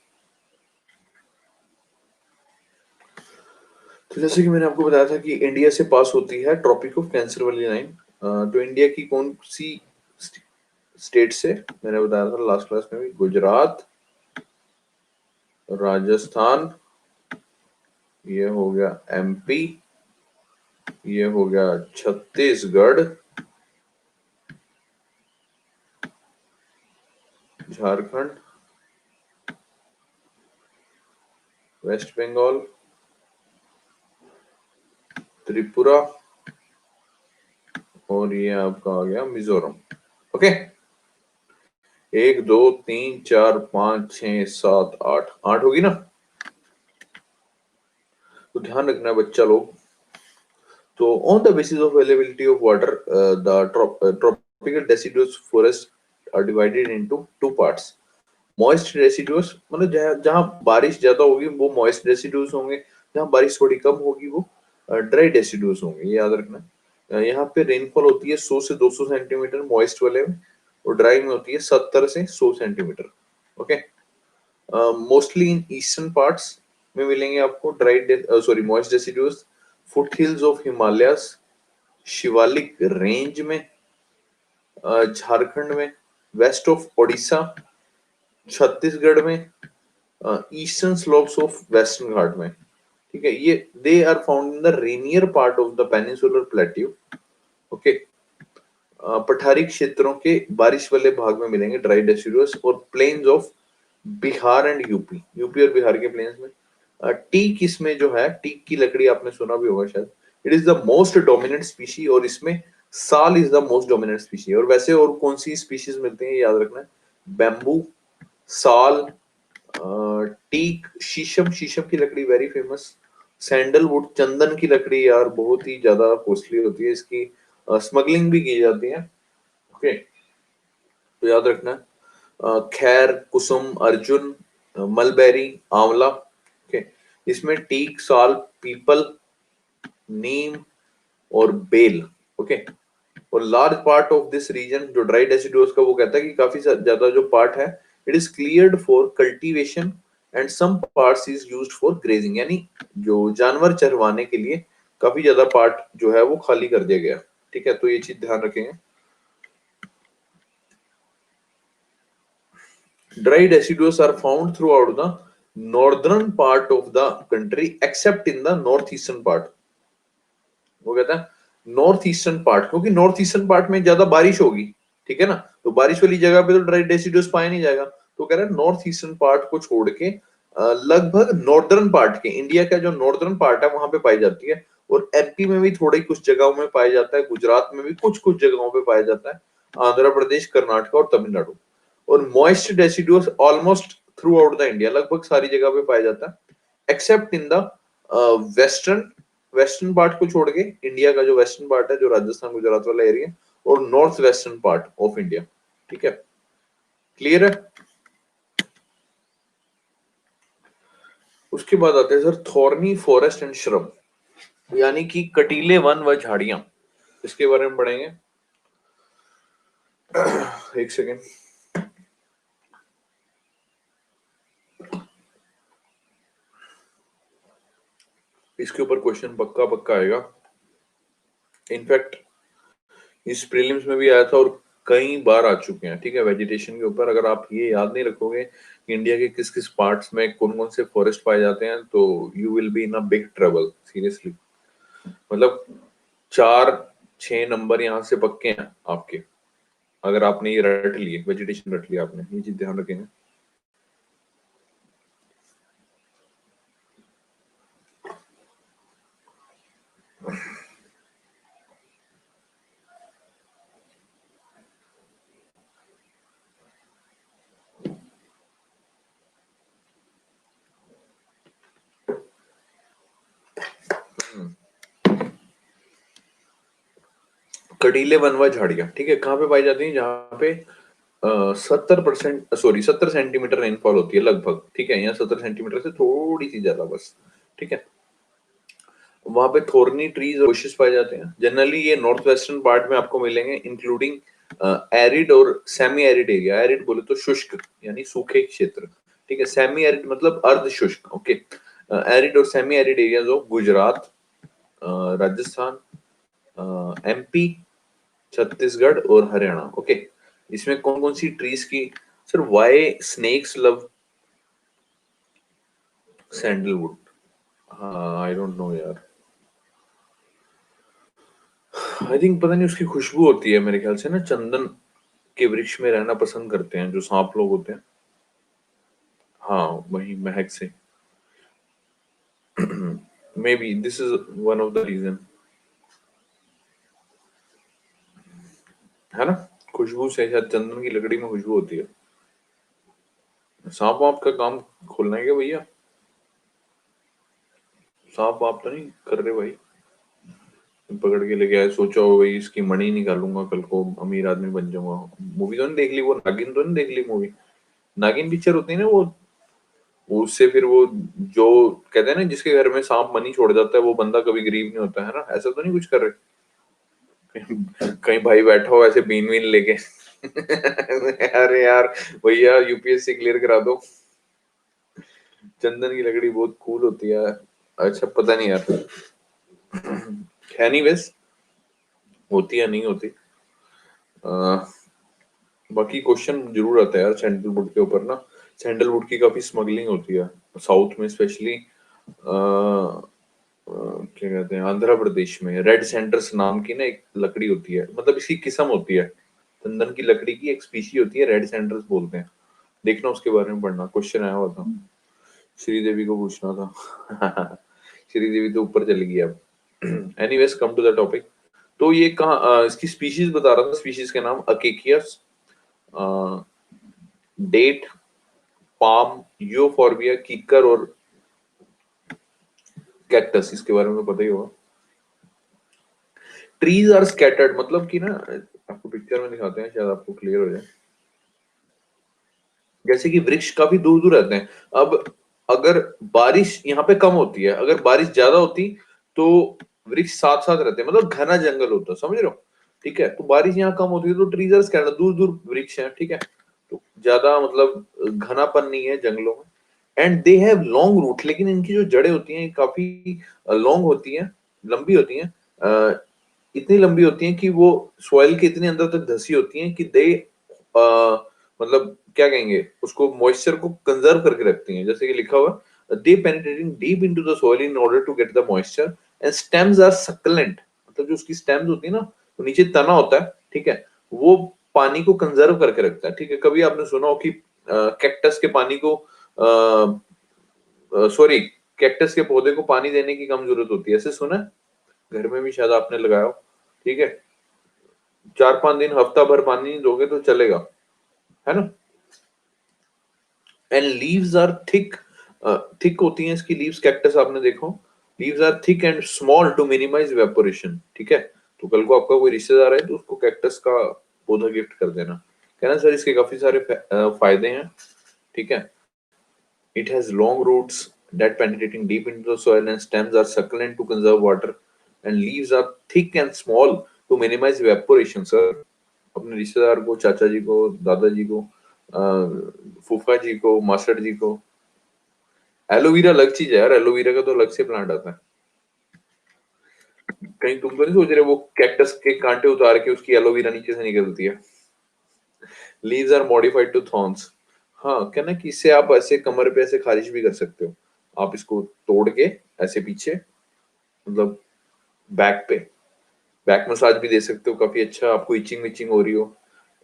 तो जैसे कि मैंने आपको बताया था कि इंडिया से पास होती है ट्रॉपिक ऑफ कैंसर वाली लाइन। तो इंडिया की कौन सी स्टेट से, मैंने बताया था लास्ट क्लास में भी, गुजरात, राजस्थान, ये हो गया एमपी, ये हो गया छत्तीसगढ़, झारखंड, वेस्ट बंगाल, त्रिपुरा, और ये आपका आ गया मिजोरम, ओके। 1 2 3 4 5 6 7 8, 8 होगी ना। तो ध्यान रखना है बच्चा लोग, तो on the basis of availability of water, the tropical deciduous forest are divided into two parts. Moist deciduous मतलब जहां बारिश ज्यादा होगी वो मॉइस्ट रेसिडुअस होंगे, जहां बारिश थोड़ी कम होगी वो ड्राई रेसिडुअस होंगे, ये याद रखना। यहाँ पे रेनफॉल होती है 100 से 200 सेंटीमीटर मॉइस्ट वाले में, और ड्राई में होती है 70 से 100 centimetre, okay. Mostly in eastern parts में मिलेंगे आपको dry sorry moist deciduous, foothills of Himalayas, Shivalik range में, झारखंड में, वेस्ट ऑफ ओडिशा, छत्तीसगढ़ में, eastern slopes of western Ghat में, ठीक है। ये they are found in the rainier part of the peninsular plateau, okay. पठारी क्षेत्रों के बारिश वाले भाग में मिलेंगे ड्राई डेसिडुअस, और plains of Bihar and UP, UP और बिहार के प्लेन्स में। टीक इसमें जो है, टीक की लकड़ी आपने सुना भी होगा शायद, it is the most dominant species, और इसमें साल is the most dominant species. और वैसे और कौन सी स्पीशीज मिलती हैं याद रखना है, बैम्बू, साल, टीक, शीशम, शीशम की लकड़ी वेरी फेमस, सैंडलवुड, चंदन की लकड़ी यार बहुत ही ज्यादा कॉस्टली होती है, इसकी स्मगलिंग भी की जाती है, ओके। तो याद रखना, खैर, कुसुम, अर्जुन, मलबेरी, आंवला, ओके। इसमें टीक, साल, पीपल, नीम और बेल, ओके। और large part of this region जो ड्राई डेसिडुअस का, वो कहता है कि काफी ज्यादा जो पार्ट है, it is cleared for cultivation and some parts is used for grazing, यानी जो जानवर चरवाने के लिए काफी ज्यादा पार्ट जो है वो खाली कर दिया गया, ठीक है। तो ये चीज ध्यान रखेंगे। Dry deciduous are found throughout the northern part of the country except in the northeastern part. वो कहता है नॉर्थ ईस्टर्न पार्ट, क्योंकि नॉर्थ ईस्टर्न पार्ट में ज्यादा बारिश होगी, ठीक है ना, तो बारिश वाली जगह पे तो ड्राई डेसिडुअस पाया नहीं जाएगा। तो कह रहा है नॉर्थ ईस्टर्न पार्ट को छोड़ के लगभग नॉर्दर्न पार्ट के, इंडिया का जो नॉर्दर्न पार्ट है वहां पे पाई जाती है, और एमपी में भी थोड़ी कुछ जगहों में पाया जाता है, गुजरात में भी कुछ कुछ जगहों पे पाया जाता है, आंध्र प्रदेश, कर्नाटक और तमिलनाडु। और moist deciduous almost through out the India, लगभग सारी जगह पे पाया जाता है, accept in the western, western part को छोड़ के, इंडिया का जो वेस्टर्न पार्ट है, जो राजस्थान गुजरात वाला एरिया, और north western part of India, ठीक है। क्लियर है। उसके बाद आते हैं sir thorny forest and shrub. यानी कि कटीले वन व झाड़ियां, इसके बारे में पढ़ेंगे। एक सेकेंड। इसके ऊपर क्वेश्चन पक्का पक्का आएगा। इनफैक्ट इस प्रीलिम्स में भी आया था और कई बार आ चुके हैं, ठीक है। वेजिटेशन के ऊपर अगर आप ये याद नहीं रखोगे कि इंडिया के किस किस पार्ट्स में कौन कौन से फॉरेस्ट पाए जाते हैं, तो you will be in a big trouble seriously. मतलब 4-6 नंबर यहाँ से पक्के हैं आपके, अगर आपने ये रट लिए, वेजिटेशन रट लिया आपने, ये चीज ध्यान रखेंगे। कटीले वन व झाड़ियां, ठीक है, कहाँ पे पाई जाती है? जहाँ पे 70% सॉरी 70 सेंटीमीटर रेनफॉल होती है लगभग, ठीक है। यहाँ 70 सेंटीमीटर से थोड़ी सी ज्यादा बस, ठीक है। वहां पे थोर्नी ट्रीज और बुशेस पाए जाते हैं। जनरली ये नॉर्थ वेस्टर्न पार्ट में आपको मिलेंगे, इंक्लूडिंग एरिड और सेमी एरिड एरिया। एरिड बोले तो शुष्क यानी सूखे क्षेत्र, ठीक है। सेमी एरिड मतलब अर्ध शुष्क, ओके। एरिड और semi arid areas of Gujarat, Rajasthan, MP, Chhattisgarh और हरियाणा, ओके। इसमें कौन कौन सी ट्रीज की? Sir why snakes love sandalwood? हाँ आई डोंट नो यार, आई थिंक पता नहीं, उसकी खुशबू होती है मेरे ख्याल से ना, चंदन के वृक्ष में रहना पसंद करते हैं जो सांप लोग होते हैं। हाँ वही महक से। Maybe this is one of the reason, है ना। खुशबू से शायद, चंदन की लकड़ी में खुशबू होती है। सांप वाप का काम खोलना है क्या भैया? सांप वाप तो नहीं कर रहे भाई? पकड़ के लेके आए, सोचा हो भाई इसकी मणि निकालूंगा, कल को अमीर आदमी बन जाऊंगा। मूवी तो नहीं देख ली वो? नागिन तो नहीं देख ली मूवी? नागिन पिक्चर होती है ना वो उससे फिर वो जो कहते हैं ना, जिसके घर में सांप मनी छोड़ जाता है वो बंदा कभी गरीब नहीं होता, है ना। ऐसा तो नहीं कुछ कर रहे? कहीं भाई बैठा हो ऐसे बीन वीन लेके। अरे यार भैया यूपीएससी क्लियर करा दो। चंदन की लकड़ी बहुत कूल होती है। अच्छा पता नहीं यार, एनीवेज होती है नहीं होती। बाकी क्वेश्चन जरूर आता है यार सैंडलवुड के ऊपर ना। सैंडलवुड की काफी स्मगलिंग होती है साउथ में, स्पेशली क्या कहते हैं, आंध्र प्रदेश में रेड सेंटर्स नाम की ना एक लकड़ी होती है, मतलब इसकी किस्म होती है, चंदन की लकड़ी की एक स्पीशी होती है, रेड सेंटर्स बोलते हैं। देखना उसके बारे में, पढ़ना, क्वेश्चन आया हुआ था। श्रीदेवी को पूछना था। श्रीदेवी तो ऊपर चली गई अब। Anyways come to the topic. तो ये कहाँ इसकी स्पीशीज बता रहा था, स्पीशीज के नाम अकेकियस, डेट, पाम, यूफोर्बिया, कीकर और कैक्टस, इसके बारे में पता ही होगा। ट्रीज आर स्कैटर्ड मतलब कि ना, आपको पिक्चर में दिखाते हैं शायद आपको क्लियर हो जाए। जैसे कि वृक्ष काफी दूर दूर रहते हैं। अब अगर बारिश यहाँ पे कम होती है, अगर बारिश ज्यादा होती तो वृक्ष साथ साथ रहते हैं, मतलब घना जंगल होता, समझ रहे हो, ठीक है। तो बारिश यहाँ कम होती है तो ट्रीज आर स्कैटर्ड, दूर दूर वृक्ष हैं, ठीक है। तो ज्यादा मतलब घनापन नहीं है जंगलों में। And they have long route, लेकिन इनकी जो जड़ें होती हैं काफी लॉन्ग होती हैं, लंबी होती हैं। इतनी लंबी होती हैं कि वो सॉइल के इतने अंदर तक धसी होती हैं कि दे मतलब क्या कहेंगे उसको, मॉइस्चर को कंजर्व करके रखती हैं। जैसे कि लिखा हुआ, they penetrating deep into the soil in order to get the moisture and stems are succulent. मतलब जो उसकी स्टेम्स होती है ना, तो नीचे तना होता है, ठीक है, वो पानी को कंजर्व करके रखता है, ठीक है। कभी आपने सुना हो कि कैक्टस के पानी को सॉरी कैक्टस के पौधे को पानी देने की कम जरूरत होती है, ऐसे सुना है? घर में भी शायद आपने लगाया हो, ठीक है। 4-5 दिन, हफ्ता भर पानी नहीं दोगे तो चलेगा, है ना। And leaves are thick, thick होती हैं इसकी लीव्स, कैक्टस आपने देखो, leaves are thick and small to minimise evaporation, ठीक है। तो कल को आपका कोई रिश्तेदार है तो उसको कैक्टस का पौधा गिफ्ट कर देना, कहना सर इसके काफी सारे फायदे हैं, ठीक है। It has long roots that penetrating deep into the soil and stems are succulent to conserve water. and leaves are thick and small to minimize evaporation, sir. अपने रिश्तेदार को, चाचा जी को, दादाजी को, फूफा जी को, मास्टर जी को। एलोवेरा अलग चीज है यार, एलोवेरा का तो अलग से प्लांट आता है। कहीं तुम तो नहीं सोच रहे वो कैक्टस के कांटे उतार के उसकी एलोवेरा नीचे से निकलती है। Leaves are modified to thorns. हाँ, क्या ना कि इससे आप ऐसे कमर पे ऐसे खारिश भी कर सकते हो। आप इसको तोड़ के ऐसे पीछे, मतलब बैक पे बैक मसाज भी दे सकते हो। काफी अच्छा, आपको इचिंग विचिंग हो रही हो,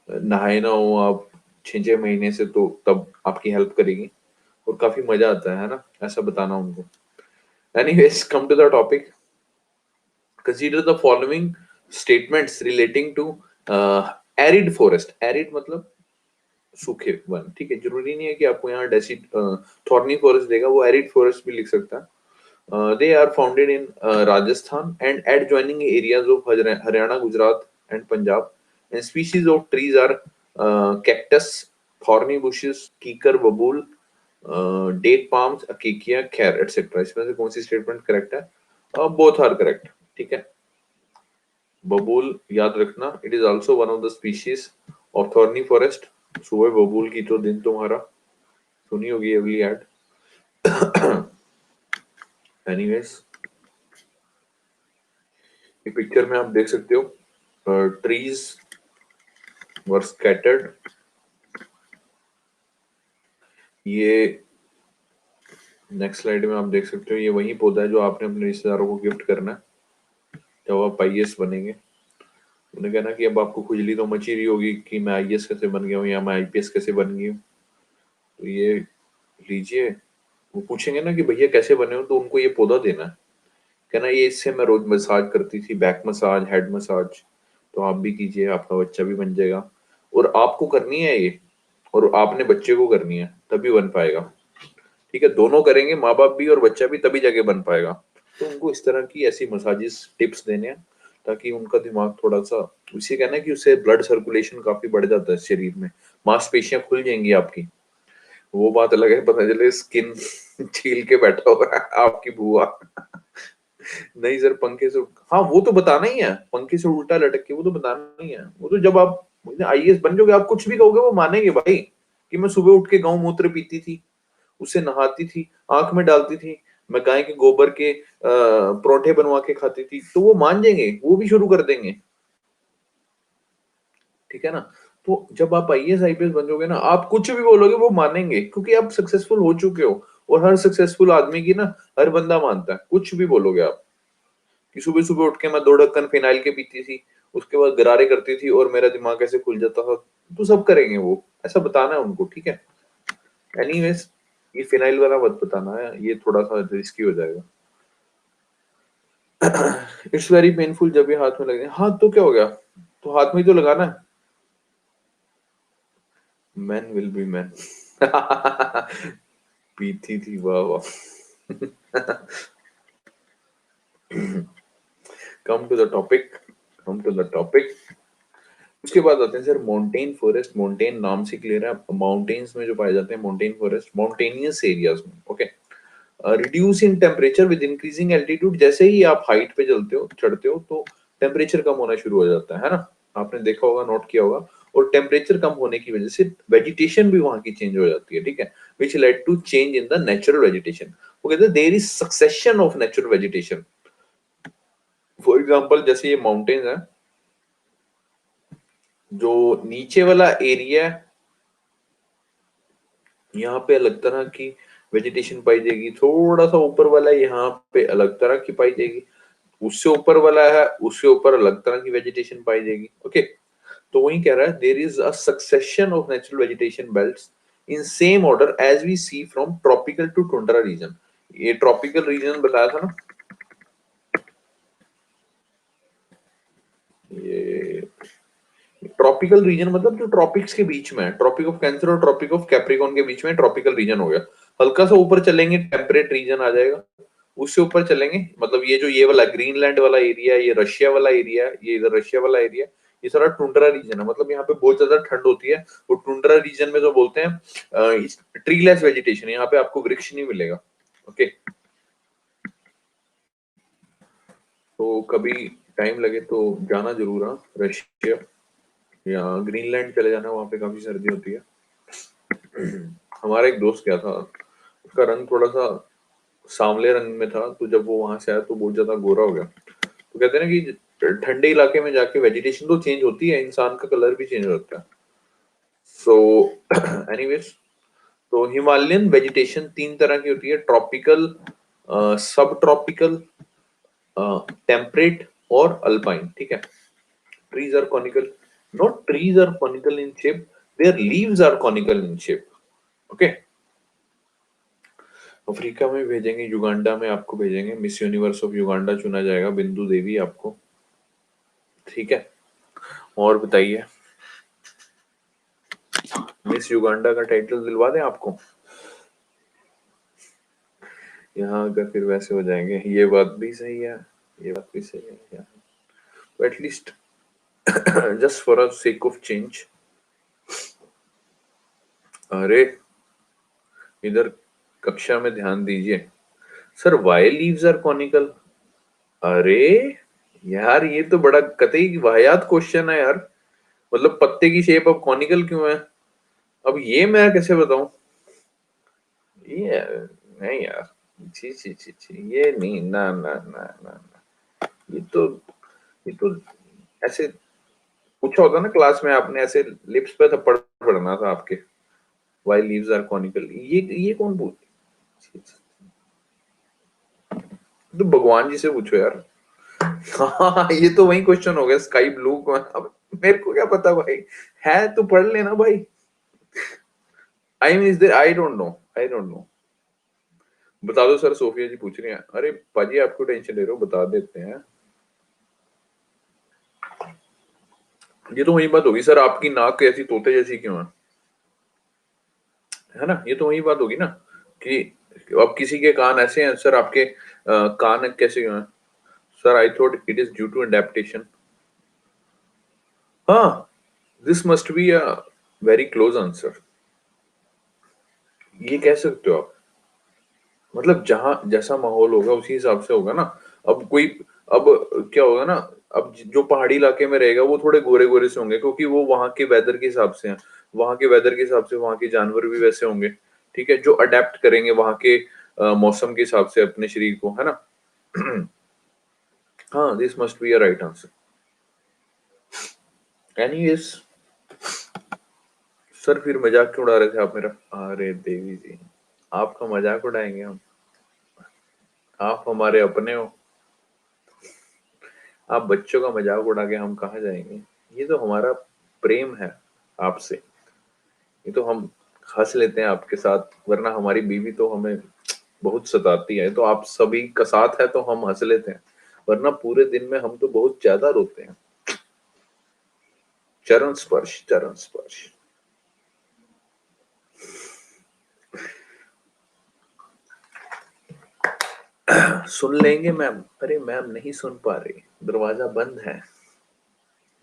नहाए ना हो आप 6 महीने से, तो तब आपकी हेल्प करेगी और काफी मजा आता है ना ऐसा बताना उनको। Anyways, come to the topic. Consider the following statements relating to arid forest. Arid मतलब सूखे वन, ठीक है। जरूरी नहीं है कि आपको यहाँ डेसिड थॉर्नी फॉरेस्ट देगा, वो एरिड फॉरेस्ट भी लिख सकता है। They are founded in Rajasthan and adjoining areas of Haryana, Gujarat, and Punjab. And species of trees are cactus, thorny bushes, kikar, babul, date palms, acacia, khair, etc. इसमें से कौन सी statement correct है? Both are correct. ठीक है। बबूल याद रखना, it is also one of the species of thorny forest. सुबह बबूल की तो दिन तुम्हारा, सुनी होगी अगली एड। एनीवेज, ये पिक्चर में आप देख सकते हो ट्रीज वर स्कैटर्ड। ये नेक्स्ट स्लाइड में आप देख सकते हो, ये वही पौधा है जो आपने अपने रिश्तेदारों को गिफ्ट करना है जब आप आईएएस बनेंगे। उन्हें कहना कि अब आपको खुजली तो मची रही होगी कि मैं आईएएस कैसे बन गया हूँ या मैं आईपीएस कैसे बन गई हूँ, तो ये लीजिए। वो पूछेंगे ना कि भैया कैसे बने हो, तो उनको ये पौधा देना है। कहना ये इससे मैं रोज मसाज करती थी, बैक मसाज, हेड मसाज, तो आप भी कीजिए, आपका बच्चा भी बन जाएगा। और आपको करनी है ये, और आपने बच्चे को करनी है, तभी बन पाएगा। ठीक है, दोनों करेंगे, माँ बाप भी और बच्चा भी, तभी जाके बन पाएगा। तो उनको इस तरह की ऐसी मसाजिस टिप्स देने हैं ताकि उनका दिमाग थोड़ा सा, उसे कहना है कि उससे ब्लड सर्कुलेशन काफी बढ़ जाता है शरीर में, मांसपेशियां खुल जाएंगी आपकी। वो बात अलग है, पता चले स्किन छील के बैठा हुआ है आपकी बुआ। नहीं सर, पंखे से, हाँ वो तो बताना ही है, पंखे से उल्टा लटक के वो तो बताना ही है। वो तो जब आप आईएएस बन जाओगे, आप कुछ भी कहोगे वो मानेंगे भाई, कि मैं सुबह उठ के गौमूत्र पीती थी, उसे नहाती थी, आंख में डालती थी, मैं गाय के गोबर के परोठे बनवा के खाती थी, तो वो मान जाएंगे, वो भी शुरू कर देंगे। ठीक है ना। तो जब आप आईएएस आईपीएस बन जाओगे ना, आप कुछ भी बोलोगे वो मानेंगे, क्योंकि आप सक्सेसफुल हो चुके हो। और हर सक्सेसफुल आदमी की ना हर बंदा मानता है, कुछ भी बोलोगे आप, कि सुबह सुबह उठ के मैं 2 ढक्कन फिनाइल के पीती थी, उसके बाद गरारे करती थी और मेरा दिमाग ऐसे खुल जाता था, तो सब करेंगे वो, ऐसा बताना है उनको। ठीक है। एनीवेज, ये फिनाइल वाला मत बताना है, ये थोड़ा सा रिस्की हो जाएगा। इट्स वेरी पेनफुल जब ये हाथ में लगे। हाँ तो क्या हो गया, तो हाथ में ही तो लगाना है। Man will be man. पीती थी, वाह वाह। Come to the topic, come to the topic. उसके बाद आते हैं सर माउंटेन फॉरेस्ट। माउंटेन नाम से क्लियर है, माउंटेन्स में जो पाए जाते हैं माउंटेन फॉरेस्ट, माउंटेनियस एरियाज में। Okay. Reduce in temperature with increasing altitude. जैसे ही आप हाइट पे चलते हो, चढ़ते हो, तो टेम्परेचर कम होना शुरू हो जाता है ना। आपने देखा होगा, नोट किया होगा। और टेम्परेचर कम होने की वजह से वेजिटेशन भी वहां की चेंज हो जाती है। ठीक है, which led to change in the natural vegetation. वो कहते हैं there is succession of natural vegetation. For example, जैसे ये माउंटेन्स है, जो नीचे वाला एरिया, यहाँ पे अलग तरह की वेजिटेशन पाई जाएगी, थोड़ा सा ऊपर वाला यहाँ पे अलग तरह की पाई जाएगी, उससे ऊपर वाला है उसके ऊपर अलग तरह की वेजिटेशन पाई जाएगी। ओके। तो वही कह रहा है, there is a succession of natural vegetation belts in same order as we see from tropical to tundra region. ये ट्रॉपिकल रीजन बताया था ना, ये ट्रॉपिकल रीजन मतलब जो ट्रॉपिक्स के बीच में है, ट्रॉपिक ऑफ कैंसर और ट्रॉपिक ऑफ कैप्रिकॉर्न के बीच में ट्रॉपिकल रीजन हो गया। हल्का सा ऊपर चलेंगे टेम्परेट रीजन आ जाएगा, उससे ऊपर चलेंगे, मतलब ये जो ये वाला ग्रीनलैंड वाला एरिया, ये रशिया वाला एरिया, ये इधर रशिया वाला एरिया, ये सारा टुंड्रा रीजन है। मतलब यहाँ पे बहुत ज्यादा ठंड होती है। और टुंड्रा रीजन में जो बोलते हैं ट्रीलेस वेजिटेशन, यहाँ पे आपको वृक्ष नहीं मिलेगा। ओके। तो कभी टाइम लगे तो जाना जरूर, हाँ, रशिया या ग्रीनलैंड चले जाना, वहां पे काफी सर्दी होती है। हमारा एक दोस्त गया था, उसका रंग थोड़ा सा सांवले रंग में था, तो जब वो वहां से आया तो बहुत ज्यादा गोरा हो गया। तो कहते हैं ना कि ठंडे इलाके में जाके वेजिटेशन तो चेंज होती है, इंसान का कलर भी चेंज होता है। सो एनीवेज, तो हिमालयन वेजिटेशन तीन तरह की होती है: ट्रॉपिकल, सब ट्रॉपिकल, टेम्परेट और अल्पाइन। ठीक है। Trees are conical, not trees are conical in shape, their leaves are conical in shape. Okay. Africa में भेजेंगे, युगांडा में आपको भेजेंगे, मिस यूनिवर्स ऑफ युगांडा चुना जाएगा, बिंदु देवी आपको। ठीक है। और बताइए, मिस युगांडा का टाइटल दिलवा दें आपको? यहाँ अगर फिर वैसे हो जाएंगे, ये बात भी सही है, ये बात भी सही है, तो at least just for a sake of change. अरे इधर कक्षा में ध्यान दीजिए sir, why leaves are conical. अरे यार, ये तो बड़ा कतई वाहियात क्वेश्चन है यार। मतलब पत्ते की शेप अब कॉनिकल क्यों है? अब ये मैं कैसे बताऊं? ये नहीं यार, छी छी छी छी, ये नहीं, ना ना ना ना ना। ये तो ये तो ऐसे पूछा होता ना क्लास में, आपने ऐसे लिप्स पे थप्पड़ पड़ना था आपके। वाई लीव्स आर कॉनिकल, ये कौन पूछ? तो भगवान जी से पूछो यार। हाँ, ये तो वही क्वेश्चन हो गया, स्काई ब्लू को। अब मेरे को क्या पता भाई, है तो पढ़ लेना भाई। I mean is there, I don't know, I don't know. बता दो सर, सोफिया जी पूछ रही हैं। अरे पाजी, आपको टेंशन ले रहे हो, बता देते हैं। ये तो वही बात होगी सर, आपकी नाक ऐसी तोते जैसी क्यों है ना? ये तो वही बात होगी ना कि अब किसी के कान ऐसे हैं सर, आपके कान कैसे क्यों हैं? Sir I thought it is due to adaptation. हाँ, this must be a very close answer. ये कह सकते हो आप। मतलब जहां जैसा माहौल होगा उसी हिसाब से होगा ना। अब कोई, अब क्या होगा ना, अब जो पहाड़ी इलाके में रहेगा वो थोड़े गोरे गोरे से होंगे, क्योंकि वो वहां के वेदर के हिसाब से हैं। वहां के वेदर के हिसाब से वहां के जानवर भी वैसे होंगे। ठीक है, जो अडेप्ट करेंगे वहां के मौसम के हिसाब से अपने शरीर को, है ना? हाँ, this must be a right answer. Anyways sir, फिर मजाक क्यों उड़ा रहे थे आप मेरा? अरे देवी जी, आपका मजाक उड़ाएंगे हम? आप हमारे अपने हो। आप बच्चों का मजाक उड़ा के हम कहाँ जाएंगे? ये तो हमारा प्रेम है आपसे। ये तो हम हंस लेते हैं आपके साथ, वरना हमारी बीवी तो हमें बहुत सताती है। तो आप सभी का साथ है तो हम हंस लेते हैं, वरना पूरे दिन में हम तो बहुत ज्यादा रोते हैं। चरण स्पर्श, चरण स्पर्श। सुन लेंगे मैम? अरे मैम नहीं सुन पा रही, दरवाजा बंद है।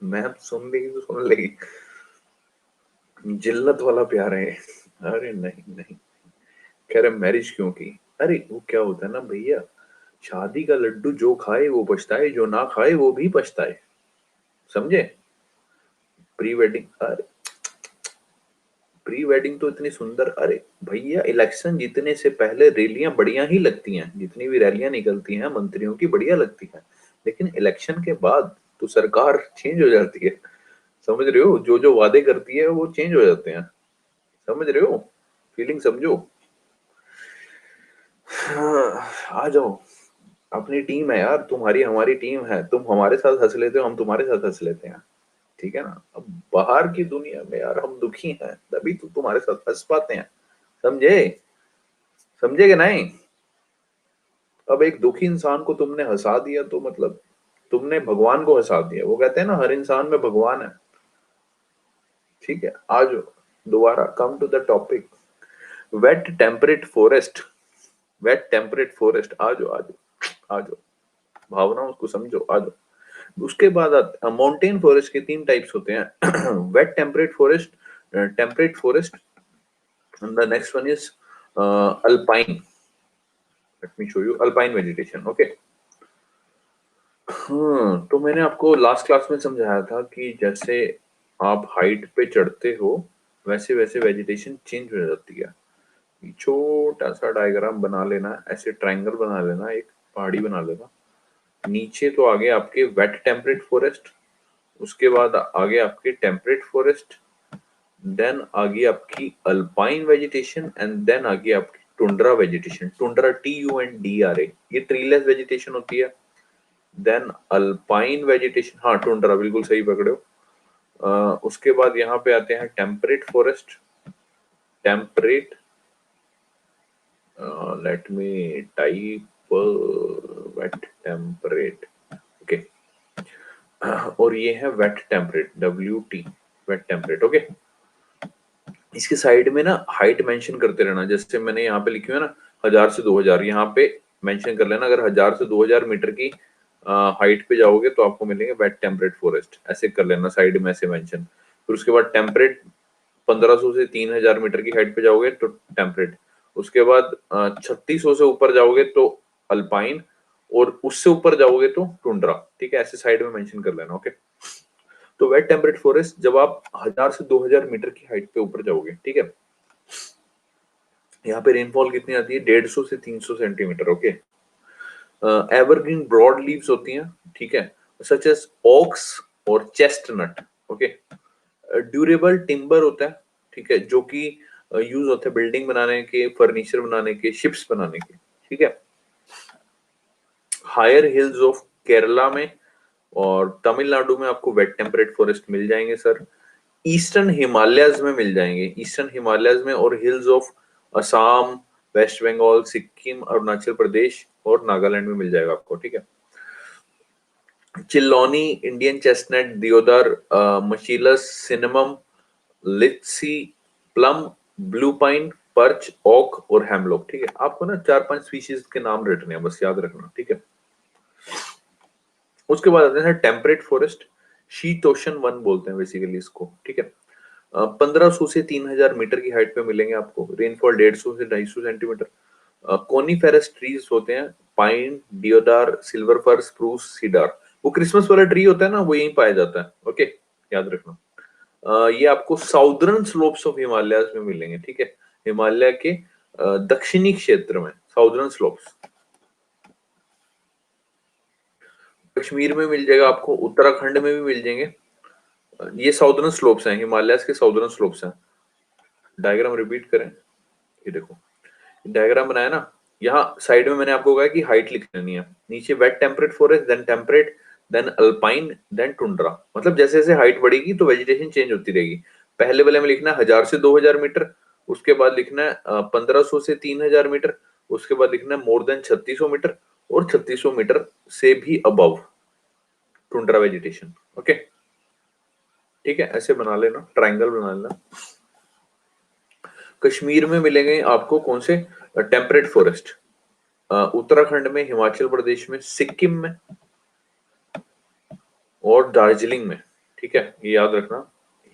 मैम सुन लेगी तो सुन लेगी। जिल्लत वाला प्यार है। अरे नहीं नहीं। कह रहे मैरिज क्यों की? अरे वो क्या होता है ना भैया, शादी का लड्डू जो खाए वो पछताए, जो ना खाए वो भी पछताए। समझे? प्री वेडिंग, अरे प्री वेडिंग तो इतनी सुंदर, अरे भैया इलेक्शन जीतने से पहले रैलियां बढ़िया ही लगती हैं, जितनी भी रैलियां निकलती हैं मंत्रियों की बढ़िया लगती हैं। लेकिन इलेक्शन के बाद तो सरकार चेंज हो जाती है। समझ रहे हो? जो जो वादे करती है वो चेंज हो जाते हैं। समझ रहे हो? फीलिंग समझो। हाँ, आ जाओ। अपनी टीम है यार, तुम्हारी हमारी टीम है। तुम हमारे साथ हंस लेते हो, हम तुम्हारे साथ हंस लेते हैं। ठीक है ना? अब बाहर की दुनिया में यार हम दुखी हैं, तभी तो तुम्हारे साथ हंस पाते हैं। समझे? समझे कि नहीं? अब एक दुखी इंसान को तुमने हंसा दिया तो मतलब तुमने भगवान को हंसा दिया। वो कहते हैं ना, हर इंसान में भगवान है। ठीक है, आ जाओ। दोबारा come to the topic. Wet temperate forest, wet temperate forest, आ जाओ आ जाओ आ जाओ। भावनाओं को समझो, आ जाओ। उसके बाद माउंटेन फॉरेस्ट के तीन टाइप्स होते हैं। Wet temperate forest, temperate forest, and the next one is alpine. Let me show you alpine vegetation. Okay. हाँ, तो मैंने आपको लास्ट क्लास में समझाया था कि जैसे आप हाइट पे चढ़ते हो वैसे वैसे वेजिटेशन चेंज हो जाती है। छोटा सा डायग्राम बना लेना, ऐसे ट्रायंगल बना लेना, एक पहाड़ी बना लेना। नीचे तो आगे आपके वेट टेम्परेट फॉरेस्ट, उसके बाद आगे आपके टेम्परेट फॉरेस्ट, देन आगे आपकी अल्पाइन वेजिटेशन एंड देन आगे आपकी टुंड्रा वेजिटेशन। टुंड्रा TUNDRA, ये ट्रीलेस वेजिटेशन होती है। देन अल्पाइन वेजिटेशन, हाँ टुंड्रा बिल्कुल सही पकड़े हो। उसके बाद यहाँ पे आते हैं temperate forest. Temperate, let me type wet temperate, okay. और ये है wet temperate, WT, wet temperate, okay. इसके साइड में ना हाइट मेंशन करते रहना, जैसे मैंने यहाँ पे लिखी हुई है ना 1000 से 2000, यहाँ पे मेंशन कर लेना। अगर 1000 से 2000 मीटर की हाइट पे जाओगे तो आपको मिलेंगे वेट टेम्परेट फॉरेस्ट, ऐसे कर लेना साइड में ऐसे मेंशन। फिर उसके बाद टेम्परेट 1500 से 3000 मीटर की हाइट पे जाओगे तो टेम्परेट। उसके बाद 3600 से ऊपर जाओगे तो अल्पाइन, और उससे ऊपर जाओगे तो टुंड्रा। ठीक है, ऐसे साइड में मेंशन कर लेना, ओके। तो वेट टेम्परेट फॉरेस्ट जब आप 1000 से 2000 मीटर की हाइट पे ऊपर जाओगे, ठीक है, यहाँ पे रेनफॉल कितनी आती है, 150 से 300 centimetre, okay. Evergreen broad leaves होती हैं, ठीक है, सच एज ओक्स और चेस्टनट, ओके। ड्यूरेबल टिम्बर होता है, ठीक है, जो कि यूज होता है बिल्डिंग बनाने के, फर्नीचर बनाने के, शिप्स बनाने के, ठीक है। हायर हिल्स ऑफ केरला में और तमिलनाडु में आपको वेट टेम्परेट फॉरेस्ट मिल जाएंगे सर। ईस्टर्न हिमालयस में मिल जाएंगे, ईस्टर्न हिमालयस में, और hills of Assam, west Bengal, Sikkim, Arunachal Pradesh और नागालैंड में मिल जाएगा आपको, ठीक है। Chilauni, Indian chestnut, deodar, machilus, cinnamomum, litsea, plum, blue pine, birch, oak और हेमलॉक, ठीक है। आपको ना 4-5 स्पीशीज के नाम रटने हैं, बस याद रखना, ठीक है। उसके बाद आते हैं टेम्परेट फॉरेस्ट, शीतोष्ण वन बोलते हैं बेसिकली इसको, ठीक है। 1500 से 3000 मीटर की हाइट पे मिलेंगे आपको। रेनफॉल 150 से 250 सेंटीमीटर। कोनीफेरस ट्रीज होते हैं, pine, deodar, silver fir, spruce, cedar. वो क्रिसमस वाला ट्री होता है ना, वो यहीं पाया जाता है, ओके, याद रखना। ये आपको साउदर्न स्लोप्स ऑफ हिमालय में मिलेंगे, ठीक है, हिमालय के दक्षिणी क्षेत्र में साउदर्न स्लोप्स। कश्मीर में मिल जाएगा आपको, उत्तराखंड में भी मिल जाएंगे। ये साउदर्न स्लोप्स हैं, हिमालय के साउदर्न स्लोप्स हैं। डायग्राम रिपीट करें, ये देखो डायग्राम बनाया ना, यहाँ साइड में मैंने आपको कहा कि हाइट लिख लेनी है। नीचे wet temperate forest, then temperate, then alpine, then tundra. मतलब जैसे जैसे हाइट बढ़ेगी तो वेजिटेशन चेंज होती रहेगी। पहले वाले में लिखना है 1000 से 2000 मीटर, उसके बाद लिखना है 1500 से 3000 मीटर, उसके बाद लिखना है मोर देन 3600 मीटर, और 3600 मीटर से भी अबव टुंड्रा वेजिटेशन, ओके। ठीक है, ऐसे बना लेना, ट्राइंगल बना लेना। कश्मीर में मिलेंगे आपको कौन से, टेम्परेट फॉरेस्ट। उत्तराखंड में, हिमाचल प्रदेश में, सिक्किम में और दार्जिलिंग में, ठीक है, ये याद रखना।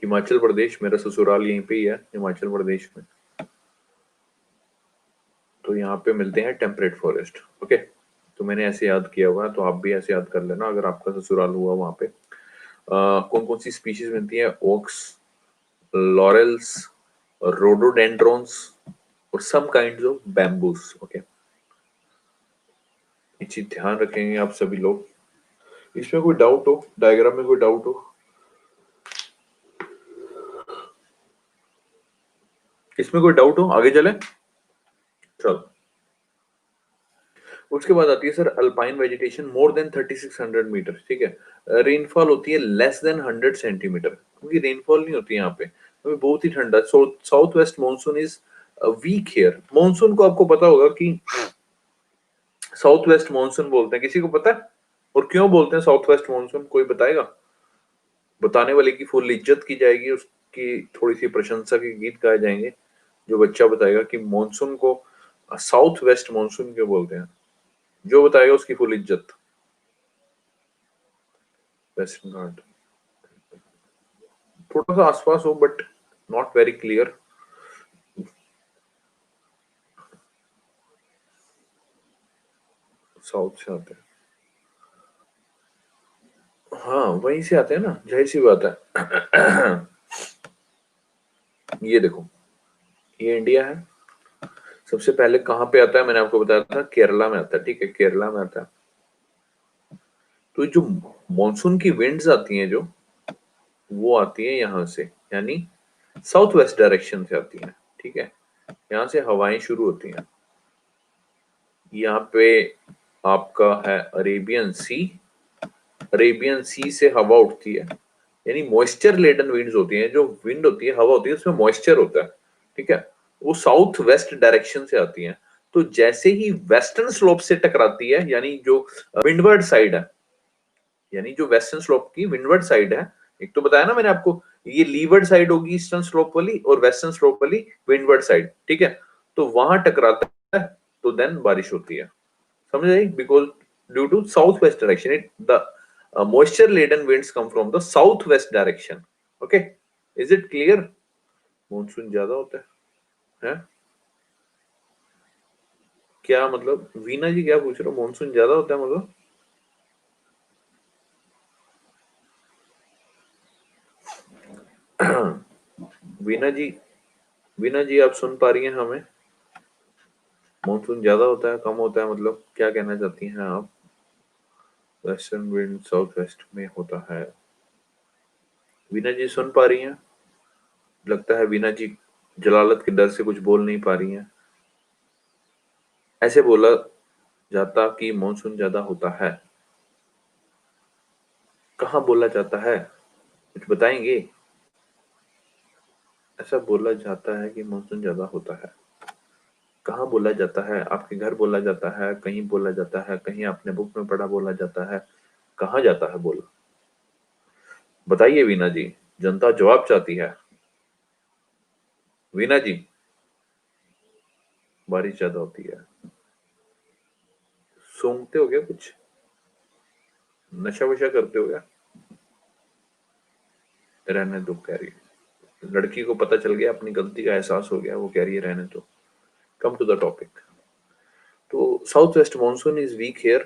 हिमाचल प्रदेश, मेरा ससुराल यहीं पे ही है हिमाचल प्रदेश में, तो यहाँ पे मिलते हैं टेम्परेट फॉरेस्ट, ओके। तो मैंने ऐसे याद किया हुआ है, तो आप भी ऐसे याद कर लेना अगर आपका ससुराल हुआ वहां पे। कौन कौन सी स्पीशीज मिलती है, ओक्स, लॉरेल्स, रोडोडेंड्रॉन्स और सम काइंड्स ऑफ बैम्बूस, ओके। ये चीज ध्यान रखेंगे आप सभी लोग। इसमें कोई डाउट हो, डायग्राम में कोई डाउट हो, इसमें कोई डाउट हो, आगे चले, चलो। उसके बाद आती है sir alpine vegetation, more than 3600 metre, ठीक है। रेनफॉल होती है लेस देन 100 सेंटीमीटर, क्योंकि रेनफॉल नहीं होती यहाँ पे, अभी बहुत ही ठंडा। South west monsoon is weak here. Monsoon को आपको पता होगा कि साउथ वेस्ट मानसून बोलते हैं, किसी को पता है? और क्यों बोलते हैं साउथ वेस्ट मानसून, कोई बताएगा? बताने वाले की फुल इज्जत की जाएगी, उसकी थोड़ी सी प्रशंसा के गीत गाए जाएंगे। जो बच्चा बताएगा कि मानसून को साउथ वेस्ट मानसून क्यों बोलते हैं, जो बताएगा उसकी फुल इज्जत। वेस्टर्न घाट, थोड़ा सा आसपास हो but not very clear. South से आते हैं, हाँ वहीं से आते हैं ना, जाहिर सी बात है। ये देखो, ये इंडिया है। सबसे पहले कहाँ पे आता है, मैंने आपको बताया था केरला में आता है, ठीक है, केरला में आता है। तो जो मॉनसून की विंड्स आती हैं जो, वो आती है यहाँ से, यानी साउथ वेस्ट डायरेक्शन से आती हैं, ठीक है। यहाँ से हवाएं शुरू होती हैं। यहाँ पे आपका है अरेबियन सी, अरेबियन सी से हवा उठती है, यानी मॉइस्चर लेडन विंड्स होती हैं। जो विंड होती है, हवा होती है, उसमें मॉइस्चर होता है, ठीक है। वो साउथ वेस्ट डायरेक्शन से आती हैं। तो जैसे ही वेस्टर्न स्लोप से टकराती है, यानी जो विंडवर्ड साइड है, यानी जो वेस्टर्न स्लोप की विंडवर्ड साइड है, एक तो बताया ना मैंने आपको, ये लीवर्ड साइड होगी ईस्टर्न स्लोप वाली, और वेस्टर्न स्लोप वाली विंडवर्ड साइड, ठीक है। तो वहां टकराता है, तो देन बारिश होती है, समझ आई? Because due to south west direction, it the moisture laden winds come from the southwest direction. Okay, is it clear? Monsoon ज्यादा होता है? क्या मतलब, वीना जी क्या पूछ रहे हो, मानसून ज्यादा होता है मतलब? वीना जी, वीना जी आप सुन पा रही हैं हमें? मानसून ज्यादा होता है, कम होता है, मतलब क्या कहना चाहती हैं आप? वेस्टर्न विंड साउथ वेस्ट में होता है। वीना जी सुन पा रही हैं? लगता है वीना जी जलालत के डर से कुछ बोल नहीं पा रही हैं। ऐसे बोला जाता कि मानसून ज्यादा होता है, कहाँ बोला जाता है, कुछ बताएंगे? ऐसा बोला जाता है कि मानसून ज्यादा होता है, कहाँ बोला जाता है? आपके घर बोला जाता है, कहीं बोला जाता है, कहीं आपने बुक में पढ़ा बोला जाता है, कहाँ जाता है बोला? बताइए वीना जी, जनता जवाब चाहती है। वीना जी, बारिश ज्यादा होती है। सूंघते हो क्या कुछ, नशा वशा करते हो क्या? रहने दो, कह रही है लड़की को, पता चल गया, अपनी गलती का एहसास हो गया, वो कह रही है रहने दो। Come to the topic. तो south west monsoon is weak here.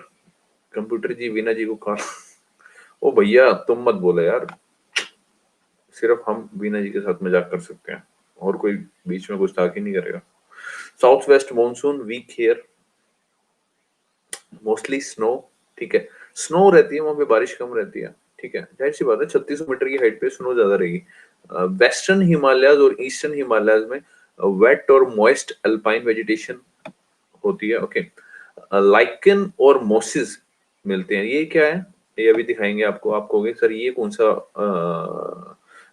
Computer ji Veena ji को कहा। ओ भैया तुम मत बोलो यार, सिर्फ हम वीना जी के साथ मजाक कर सकते हैं, और कोई बीच में गुस्ताखी नहीं करेगा। South west monsoon weak here, mostly snow, ठीक है। स्नो रहती है वहां पे, बारिश कम रहती है, ठीक है, जाहिर सी बात है, 3600 मीटर की हाइट पे स्नो ज्यादा रहेगी। वेस्टर्न हिमालयज और ईस्टर्न हिमालयज में वेट और मॉइस्ट अल्पाइन वेजिटेशन होती है, ओके। लाइकन और मोसिस मिलते हैं, ये क्या है? ये अभी दिखाएंगे आपको। आप कहोगे सर ये कौन सा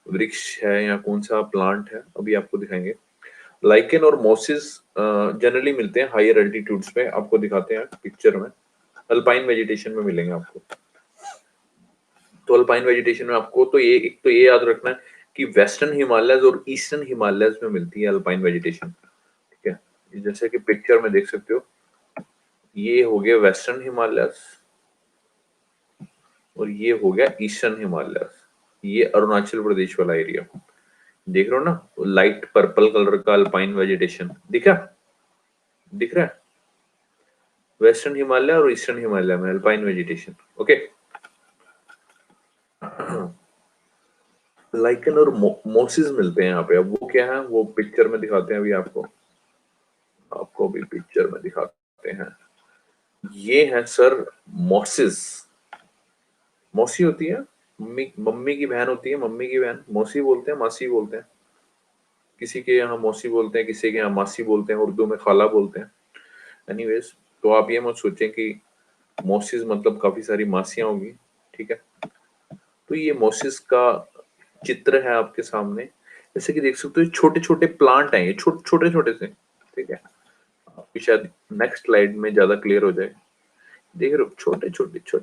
वृक्ष है या कौन सा प्लांट है, अभी आपको दिखाएंगे। लाइकेन और मोसिस जनरली मिलते हैं हायर एल्टीट्यूड्स पे, आपको दिखाते हैं पिक्चर में। अल्पाइन वेजिटेशन में मिलेंगे आपको। तो अल्पाइन वेजिटेशन में आपको तो ये, एक तो ये याद रखना है कि वेस्टर्न हिमालयज और ईस्टर्न हिमालयज में मिलती है अल्पाइन वेजिटेशन, ठीक है। जैसे कि पिक्चर में देख सकते हो, ये हो गया वेस्टर्न हिमालयज, और ये हो गया ईस्टर्न हिमालयज। ये अरुणाचल प्रदेश वाला एरिया देख रहे हो ना, लाइट पर्पल कलर का अल्पाइन वेजिटेशन दिखा, दिख रहा है? वेस्टर्न हिमालय और ईस्टर्न हिमालय में अल्पाइन वेजिटेशन, ओके। लाइकन और मोसिस मिलते हैं यहाँ पे। अब वो क्या है, वो पिक्चर में दिखाते हैं अभी आपको, आपको अभी पिक्चर में दिखाते हैं। ये है सर मोसिस। मौसी होती है, मम्मी, मम्मी की बहन होती है, मम्मी की बहन मौसी बोलते हैं, मासी बोलते हैं। किसी के यहाँ मौसी बोलते हैं, किसी के यहाँ मासी बोलते हैं, उर्दू में खाला बोलते हैं। एनीवेज, तो आप ये मत सोचें कि मोसिस मतलब काफी सारी मासियां होंगी, ठीक है। तो ये मोसिस का चित्र है आपके सामने। जैसे कि देख सकते हो छोटे छोटे प्लांट हैं, ये छोटे छोटे से, ठीक है। आपकी शायद नेक्स्ट स्लाइड में ज्यादा क्लियर हो जाए। देख रहे हो छोटे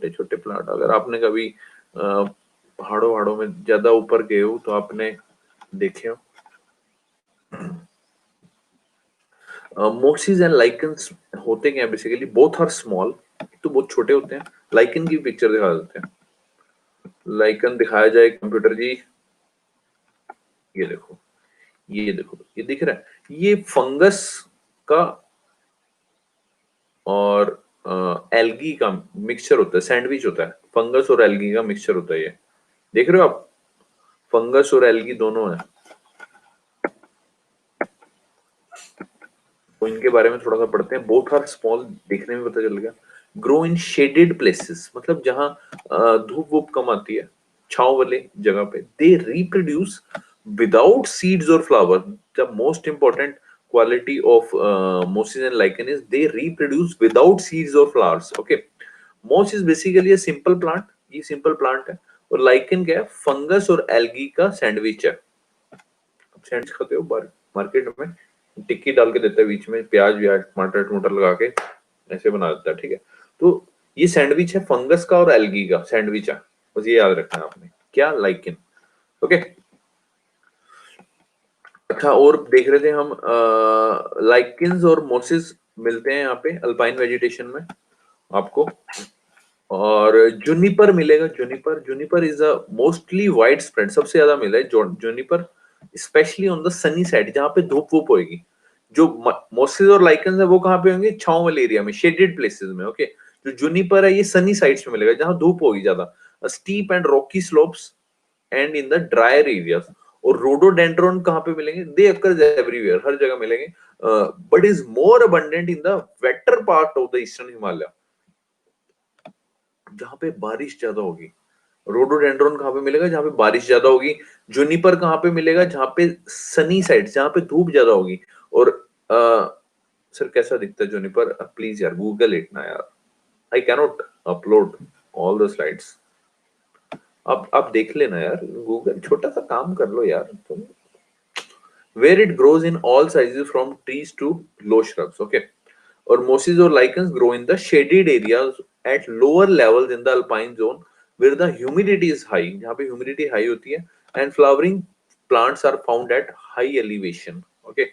छोटे प्लांट। अगर आपने कभी पहाड़ों वहाड़ों में ज्यादा ऊपर गए हो तो आपने देखे हो। मोसिस एंड लाइकन्स होते क्या बेसिकली, बोथ आर स्मॉल, तो बहुत छोटे होते हैं। लाइकन की पिक्चर दिखा देते हैं। लाइकन दिखाया जाए कंप्यूटर जी, ये देखो, ये देखो, ये दिख रहा है, ये फंगस का और एल्गी का मिक्सचर होता है, सैंडविच होता है, फंगस और एल्गी का मिक्सचर होता है ये, देख रहे हो आप, फंगस और एल्गी दोनों है। तो इनके बारे में थोड़ा सा पढ़ते हैं। बोथ आर स्मॉल, देखने में पता चल गया। ग्रो इन शेडेड प्लेसेस, मतलब जहां धूप वूप कम आती है, छांव वाले जगह पे। दे रिप्रोड्यूस विदाउट सीड्स और flower. The most important quality of mosses and lichen is they reproduce without seeds और flowers. Okay, moss is basically a simple plant, ये सिंपल प्लांट है। और लाइकन क्या है, फंगस और एल्गी का sandwich है। सैंडविच खाते हो मार्केट में, टिक्की डाल के देता है बीच में, प्याज व्याज टमाटर टमाटर लगा के ऐसे बना देता है, ठीक है। तो ये सैंडविच है फंगस का और एल्गी का सैंडविच है, बस ये याद रखना है आपने, क्या लाइकिन। ओके, अच्छा, और देख रहे थे हम लाइकिन्स और मोसिस मिलते हैं यहाँ पे अल्पाइन वेजिटेशन में आपको। और जूनिपर मिलेगा, Juniper, Juniper is a mostly wide spread, सबसे ज्यादा मिला है Juniper, specially on the sunny side, जहां पे धूप वूप होगी। जो मोसिस और लाइकन्स है वो कहाँ पे होंगे, छांव वाले एरिया में, शेडेड प्लेसेस में। ओके, जो जूनिपर है ये सनी साइड्स में मिलेगा, जहां धूप होगी ज्यादा, steep and Rocky slopes and in the dryer areas. और रोडोडेंड्रॉन कहाँ पे मिलेंगे, दे अकर्स एवरीवेयर, हर जगह मिलेंगे, but is more abundant in the waiter part of the eastern Himalaya, जहां पे बारिश ज्यादा होगी। रोडोडेंड्रॉन कहाँ पे मिलेगा, जहां पे बारिश ज्यादा होगी। जूनिपर कहाँ पे मिलेगा, जहां पे सनी साइड, जहां पे धूप ज्यादा होगी। और सर कैसा दिखता है जूनिपर, प्लीज यार गूगल इट ना यार, I cannot upload all the slides. आप देख लेना यार, गूगल छोटा सा काम कर लो यार तुम। Where it grows in all sizes from trees to low shrubs. Okay, or mosses or lichens grow in the shaded areas at lower levels in the alpine zone where the humidity is high, जहाँ पे humidity high होती है, and flowering plants are found at high elevation. Okay,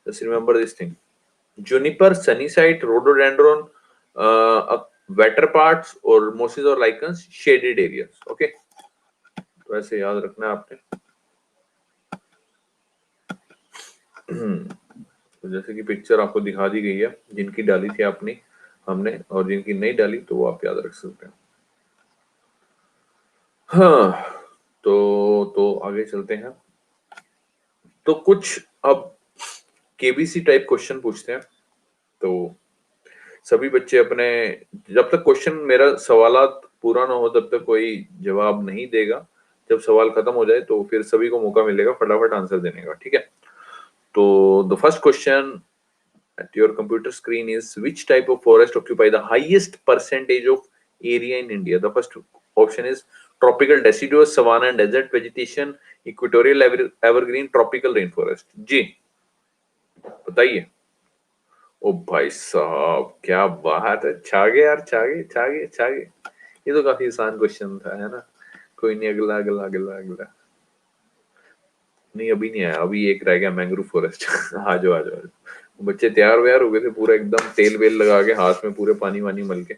just remember this thing. Juniper, sunnyside, rhododendron, wetter parts, or mosses or lichens, shaded areas. Okay, तो ऐसे याद रखना है आपने। तो जैसे कि पिक्चर आपको दिखा दी गई है, जिनकी डाली थी आपने हमने, और जिनकी नहीं डाली तो वो आप याद रख सकते हैं। हाँ, तो आगे चलते हैं। तो कुछ अब केबीसी टाइप क्वेश्चन पूछते हैं। तो सभी बच्चे अपने, जब तक क्वेश्चन मेरा सवालात पूरा ना हो तब तक कोई जवाब नहीं देगा। जब सवाल खत्म हो जाए तो फिर सभी को मौका मिलेगा फटाफट आंसर देने का, ठीक है। तो the first question at your computer screen is, which type of forest occupy the highest percentage of area in India? The first option is tropical deciduous, savanna and desert vegetation, equatorial evergreen, tropical rainforest. जी बताइए। ओ भाई साहब क्या बात है, छा गए यार, छा गए छा गए छा गए। ये तो काफी आसान क्वेश्चन था, है ना। कोई नहीं, अगला अगला अगला अगला। नहीं अभी नहीं आया, अभी एक रह गया, मैंग्रोव फॉरेस्ट। आ जाओ आ जाओ। बच्चे तैयार व्यार हो गए थे पूरा एकदम, तेल वेल लगा के हाथ में पूरे पानी वानी मल के।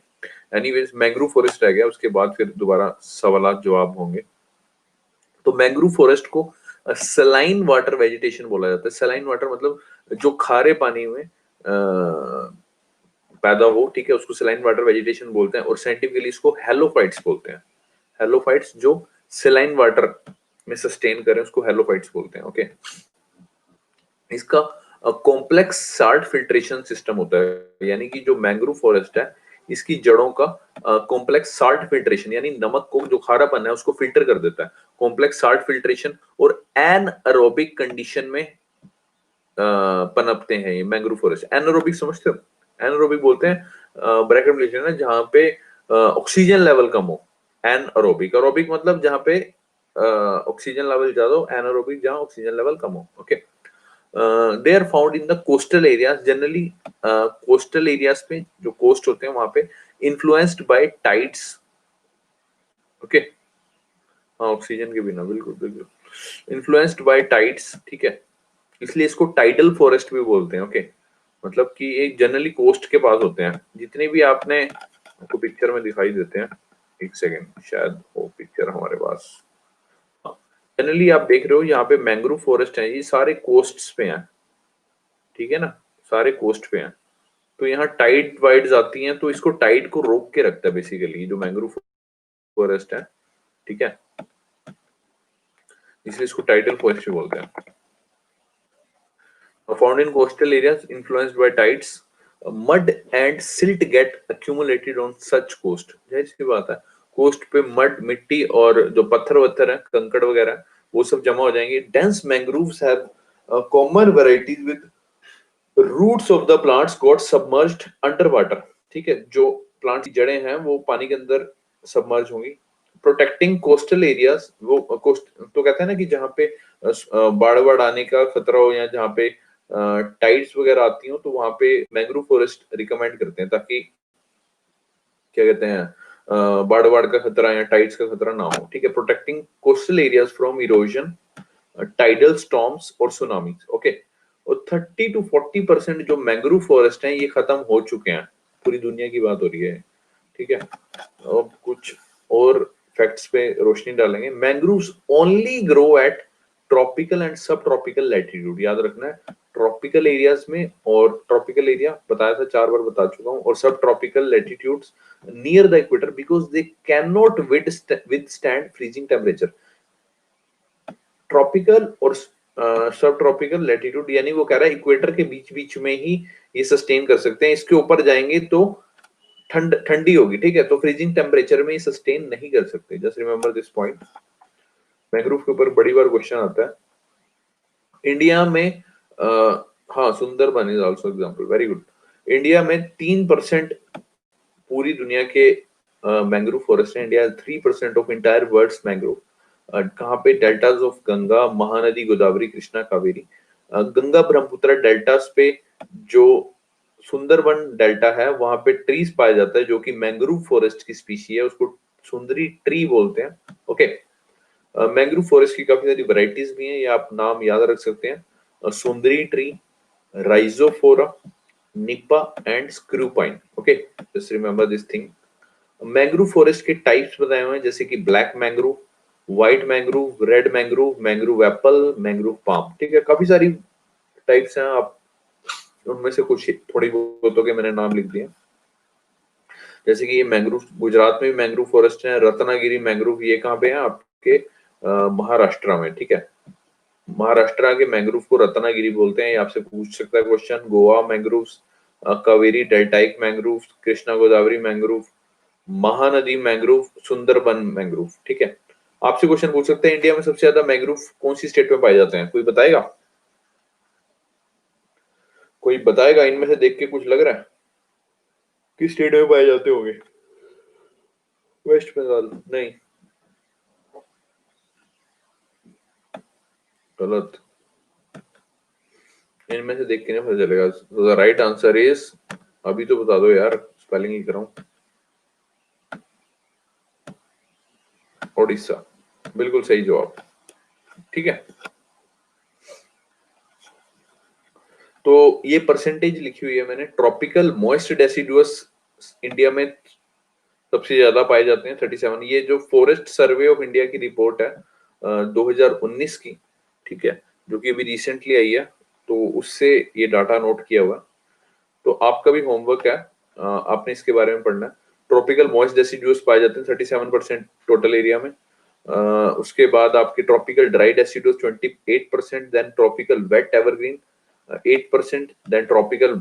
एनीवेज मैंग्रोव फॉरेस्ट रह गया, उसके बाद फिर दोबारा सवाल जवाब होंगे। तो मैंग्रोव फॉरेस्ट को सलाइन वाटर वेजिटेशन बोला जाता है। सलाइन वाटर मतलब जो खारे पानी में पैदा हो, ठीक है, उसको सलाइन वाटर वेजिटेशन बोलते हैं। और साइंटिफिकली इसको हेलोफाइट्स बोलते हैं। हेलोफाइट्स जो सलाइन वाटर में सस्टेन करें उसको हेलोफाइट्स बोलते हैं। ओके, इसका कॉम्प्लेक्स साल्ट फिल्ट्रेशन सिस्टम होता है, यानी कि जो मैंग्रोव फॉरेस्ट है इसकी जड़ों का कॉम्प्लेक्स साल्ट फिल्ट्रेशन, यानी नमक को जो खारापन है उसको फिल्टर कर देता है। कॉम्प्लेक्स साल्ट फिल्ट्रेशन और एनएरोबिक कंडीशन में पनपते हैं ये मैंग्रोव फॉरेस्ट। एनएरोबिक समझते हो, एनएरोबिक बोलते हैं ब्रैकेट में लिख लेना, जहां पे ऑक्सीजन लेवल कम हो। एनएरोबिक, एरोबिक मतलब जहां पे ऑक्सीजन लेवल ज्यादा हो, एनएरोबिक जहां ऑक्सीजन लेवल कम हो। Okay, they are found in the coastal areas, generally coastal areas पे, जो कोस्ट होते हैं वहां पे, इन्फ्लुएंस्ड बाय टाइड्स। ओके, हाँ ऑक्सीजन के बिना, बिल्कुल बिल्कुल इन्फ्लुएंस्ड बाय टाइड्स, ठीक है। इसलिए इसको टाइडल फॉरेस्ट भी बोलते हैं। ओके, मतलब कि एक जनरली कोस्ट के पास होते हैं जितने भी, आपने आपको पिक्चर में दिखाई देते हैं। एक सेकेंड, शायद वो पिक्चर हमारे पास, जनरली आप देख रहे हो यहाँ पे मैंग्रोव फॉरेस्ट है, ये सारे कोस्ट्स पे हैं, ठीक है ना, सारे कोस्ट पे हैं। तो यहाँ टाइड वाइड्स आती हैं तो इसको टाइड को रोक के रखता है बेसिकली, जो मैंग्रोव फॉरेस्ट है, ठीक है, इसलिए इसको टाइडल फॉरेस्ट बोलते हैं। Found in coastal areas influenced by tides, mud and silt get accumulated on such coast। जाहिर सी बात है, कोस्ट पे मड, मिट्टी और जो पत्थर वत्थर है, कंकड़ वगैरह, वो सब जमा हो जाएंगे। Dense mangroves have common varieties with roots of the plants got submerged underwater। ठीक है, जो प्लांट की जड़ें हैं वो पानी के अंदर सबमर्ज होंगी। प्रोटेक्टिंग कोस्टल एरियाज, वो कोस्ट तो कहते हैं ना कि जहाँ पे बाढ़ बाढ़ आने का खतरा हो या जहाँ पे टाइड्स वगैरह आती हो, तो वहां पे मैंग्रोव फॉरेस्ट रिकमेंड करते हैं, ताकि क्या कहते हैं, बाढ़ बाढ़ का खतरा या टाइड्स का खतरा ना हो। ठीक है, protecting coastal areas from erosion, tidal storms और सुनामीज। ओके, और 30 to 40% जो मैंग्रोव फॉरेस्ट हैं ये खत्म हो चुके हैं, पूरी दुनिया की बात हो रही है। ठीक है, अब कुछ और फैक्ट्स पे रोशनी डालेंगे। Mangroves only grow at tropical and subtropical latitude. याद रखना है, ट्रॉपिकल एरियाज में, और ट्रॉपिकल एरिया बताया था, 4 बार बता चुका हूँ, और सब tropical latitudes near the equator because they can not withstand freezing temperature. Tropical और सब ट्रॉपिकल लैटिट्यूड, यानी वो कह रहा है इक्वेटर के बीच बीच में ही ये सस्टेन कर सकते हैं, इसके ऊपर जाएंगे तो ठंडी होगी। ठीक है, तो फ्रीजिंग टेम्परेचर में ये सस्टेन नहीं कर सकते। Just remember this point. Mangrove के ऊपर बड़ी बार क्वेश्चन आता है। इंडिया में हाँ, Sundarban is also example, very good. India में 3% पूरी दुनिया के मैंग्रोव फॉरेस्ट है। India 3% of entire world's mangrove. कहाँ पे? Deltas of Ganga, Mahanadi, Godavari, Krishna, Kaveri. Ganga Brahmaputra deltas पे जो सुंदरबन डेल्टा है वहां पे ट्रीज पाया जाता है जो कि मैंग्रोव फॉरेस्ट की स्पीशी है, उसको सुंदरी ट्री बोलते हैं। ओके, मैंग्रोव फॉरेस्ट की काफी सारी वैरायटीज भी हैं, ये आप नाम याद रख सकते हैं। सुंदरी tree, Rhizophora, Nipah and screw pine. Okay, just remember this thing. Mangrove forest के टाइप्स बताए हुए हैं, जैसे कि black mangrove, white mangrove, red mangrove, mangrove Apple, mangrove palm. ठीक है, काफी सारी टाइप्स हैं, आप उनमें से कुछ थोड़ी बहुतों के मैंने नाम लिख दिए। जैसे कि ये मैंग्रोव, गुजरात में भी मैंग्रोव फॉरेस्ट है। रत्नागिरी मैंग्रोव, ये कहाँ पे है? आपके महाराष्ट्र में। ठीक है, महाराष्ट्र के मैंग्रोव को रत्नागिरी बोलते हैं। ये आपसे पूछ सकता है question. Goa mangrove, Kaveri deltaic mangrove, Krishna Godavari mangrove, Mahanadi mangrove, Sundarban mangrove. ठीक है, आपसे क्वेश्चन पूछ सकते हैं इंडिया में सबसे ज्यादा मैंग्रोव कौन सी स्टेट में पाए जाते हैं? कोई बताएगा? कोई बताएगा? इनमें से देख के कुछ लग रहा है किस स्टेट में पाए जाते होंगे? वेस्ट बंगाल नहीं, गलत। इनमें से देख के नहीं पता चलेगा। द राइट आंसर इज, अभी तो बता दो यार, स्पेलिंग ही कराऊं। ओडिशा, बिल्कुल सही जवाब। ठीक है, तो ये परसेंटेज लिखी हुई है मैंने। ट्रॉपिकल मॉइस्ट डेसिडुअस इंडिया में सबसे ज्यादा पाए जाते हैं, 37। ये जो फॉरेस्ट सर्वे ऑफ इंडिया की रिपोर्ट है 2019 की, ठीक है, जो कि अभी रिसेंटली आई है, तो उससे ये डाटा नोट किया हुआ है। तो आपका भी होमवर्क है, आपने इसके बारे में पढ़ना है। ट्रॉपिकल मॉइस्ट डेसिडुअस पाए जाते हैं 37% टोटल एरिया में। उसके बाद आपके tropical dry deciduous 28%, then tropical wet evergreen 8%, then tropical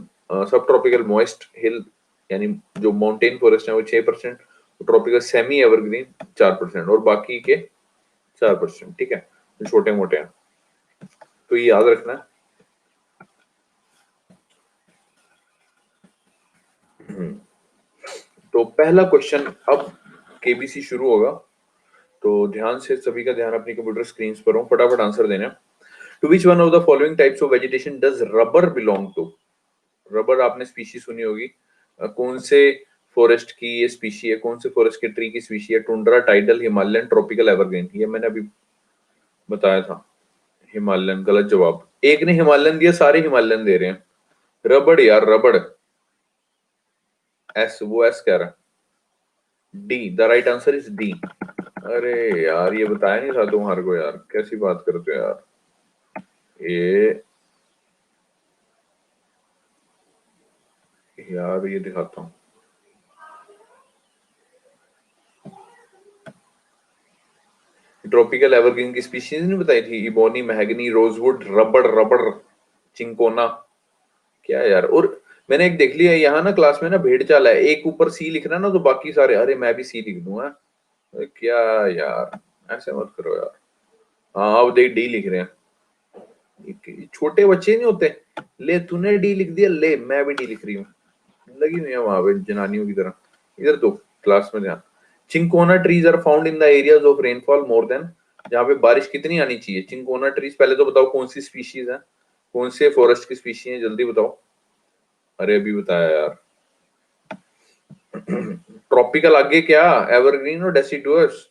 subtropical moist hill यानी जो माउंटेन फॉरेस्ट है वो 6%, ट्रॉपिकल सेमी एवरग्रीन 4%, और बाकी के 4%। ठीक है, जो छोटे मोटे हैं, तो ये याद रखना है। तो पहला क्वेश्चन अब केबीसी शुरू होगा, तो ध्यान से, सभी का ध्यान अपनी कंप्यूटर स्क्रीन पर हो, फटाफट आंसर देना। To which one of the following types of vegetation does rubber belong to? Rubber आपने स्पीशी सुनी होगी। कौन से फॉरेस्ट की ये स्पीशी है? कौन से फॉरेस्ट के ट्री की स्पीशी है? Tundra, tidal, Himalayan, tropical, evergreen. ये मैंने अभी बताया था, हिमालयन। गलत जवाब। एक ने हिमालयन दिया, सारे हिमालयन दे रहे हैं। रबड़ यार, रबड़। एस, वो एस कह रहा है। D, the right answer is D. अरे यार, ये बताया नहीं था तुम्हारे को यार, कैसी बात करते हो यार। ये यार, ये दिखाता हूँ। ट्रॉपिकल एवरग्रीन की स्पीशीज नहीं बताई थी, इबोनी, महगनी, रोजवुड, रबड़, रबड़, चिंकोना। क्या यार, और मैंने एक देख लिया यहाँ ना क्लास में ना भेड़ चाल है, एक ऊपर सी लिख रहा है ना तो बाकी सारे अरे मैं भी सी लिख दूंगा। क्या यार, ऐसे मत करो यार। हाँ अब देख डी लिख रहे हैं, छोटे बच्चे नहीं होते, ले तूने डी लिख दिया, ले मैं भी डी लिख रही हूँ, लगी हुई है वहां पे जनानियों की तरह। इधर तो क्लास में ध्यान। Cinchona trees are found in the areas of rainfall more than, जहाँ पे बारिश कितनी आनी चाहिए। चिंकोना ट्रीज, पहले तो बताओ कौन सी स्पीशीज है, कौन से फॉरेस्ट की स्पीशीज है, जल्दी बताओ। अरे अभी बताया यार। ट्रॉपिकल आगे क्या, एवरग्रीन और डेसिडुअस।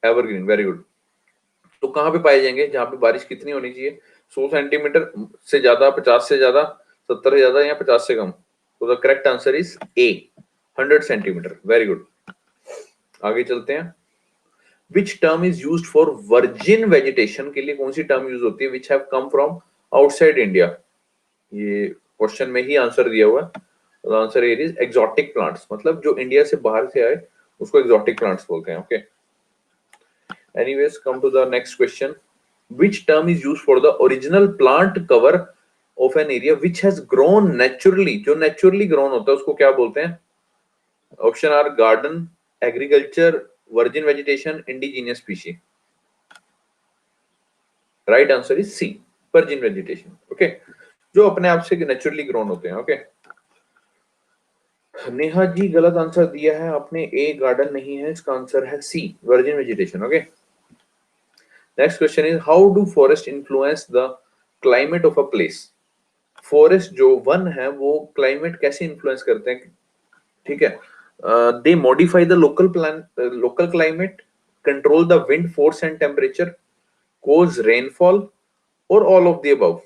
Evergreen, very good. तो कहाँ पे पाए जाएंगे, जहाँ पे बारिश कितनी होनी चाहिए, 100 सेंटीमीटर से ज्यादा, 50 से ज्यादा, 70 से ज्यादा, या 50 से कम। तो the correct answer is a, 100 centimetre. Very good. आगे चलते हैं। Which term is used for virgin vegetation, के लिए कौन सी टर्म यूज होती है, which have come from outside India. ये क्वेश्चन में ही आंसर दिया हुआ है। आंसर इज एक्सोटिक प्लांट्स, मतलब जो इंडिया से बाहर से आए उसको एक्सोटिक प्लांट्स बोलते हैं। Okay, anyways come to the next question. Which term is used for the original plant cover of an area which has grown naturally, जो naturally grown होता है उसको क्या बोलते हैं। Option are garden, agriculture, virgin vegetation, indigenous species. Right answer is C, virgin vegetation. Okay, जो अपने आप से नेचुरली ग्रोन होते हैं। ओके, नेहा जी गलत आंसर दिया है आपने, ए गार्डन नहीं है, इसका आंसर है C, virgin vegetation. Okay, next question is how do forest influence the climate of a place. Forest जो वन है वो क्लाइमेट कैसे इन्फ्लुएंस करते हैं, ठीक है। They modify the local climate, control the wind force and temperature, cause rainfall, और all of the above.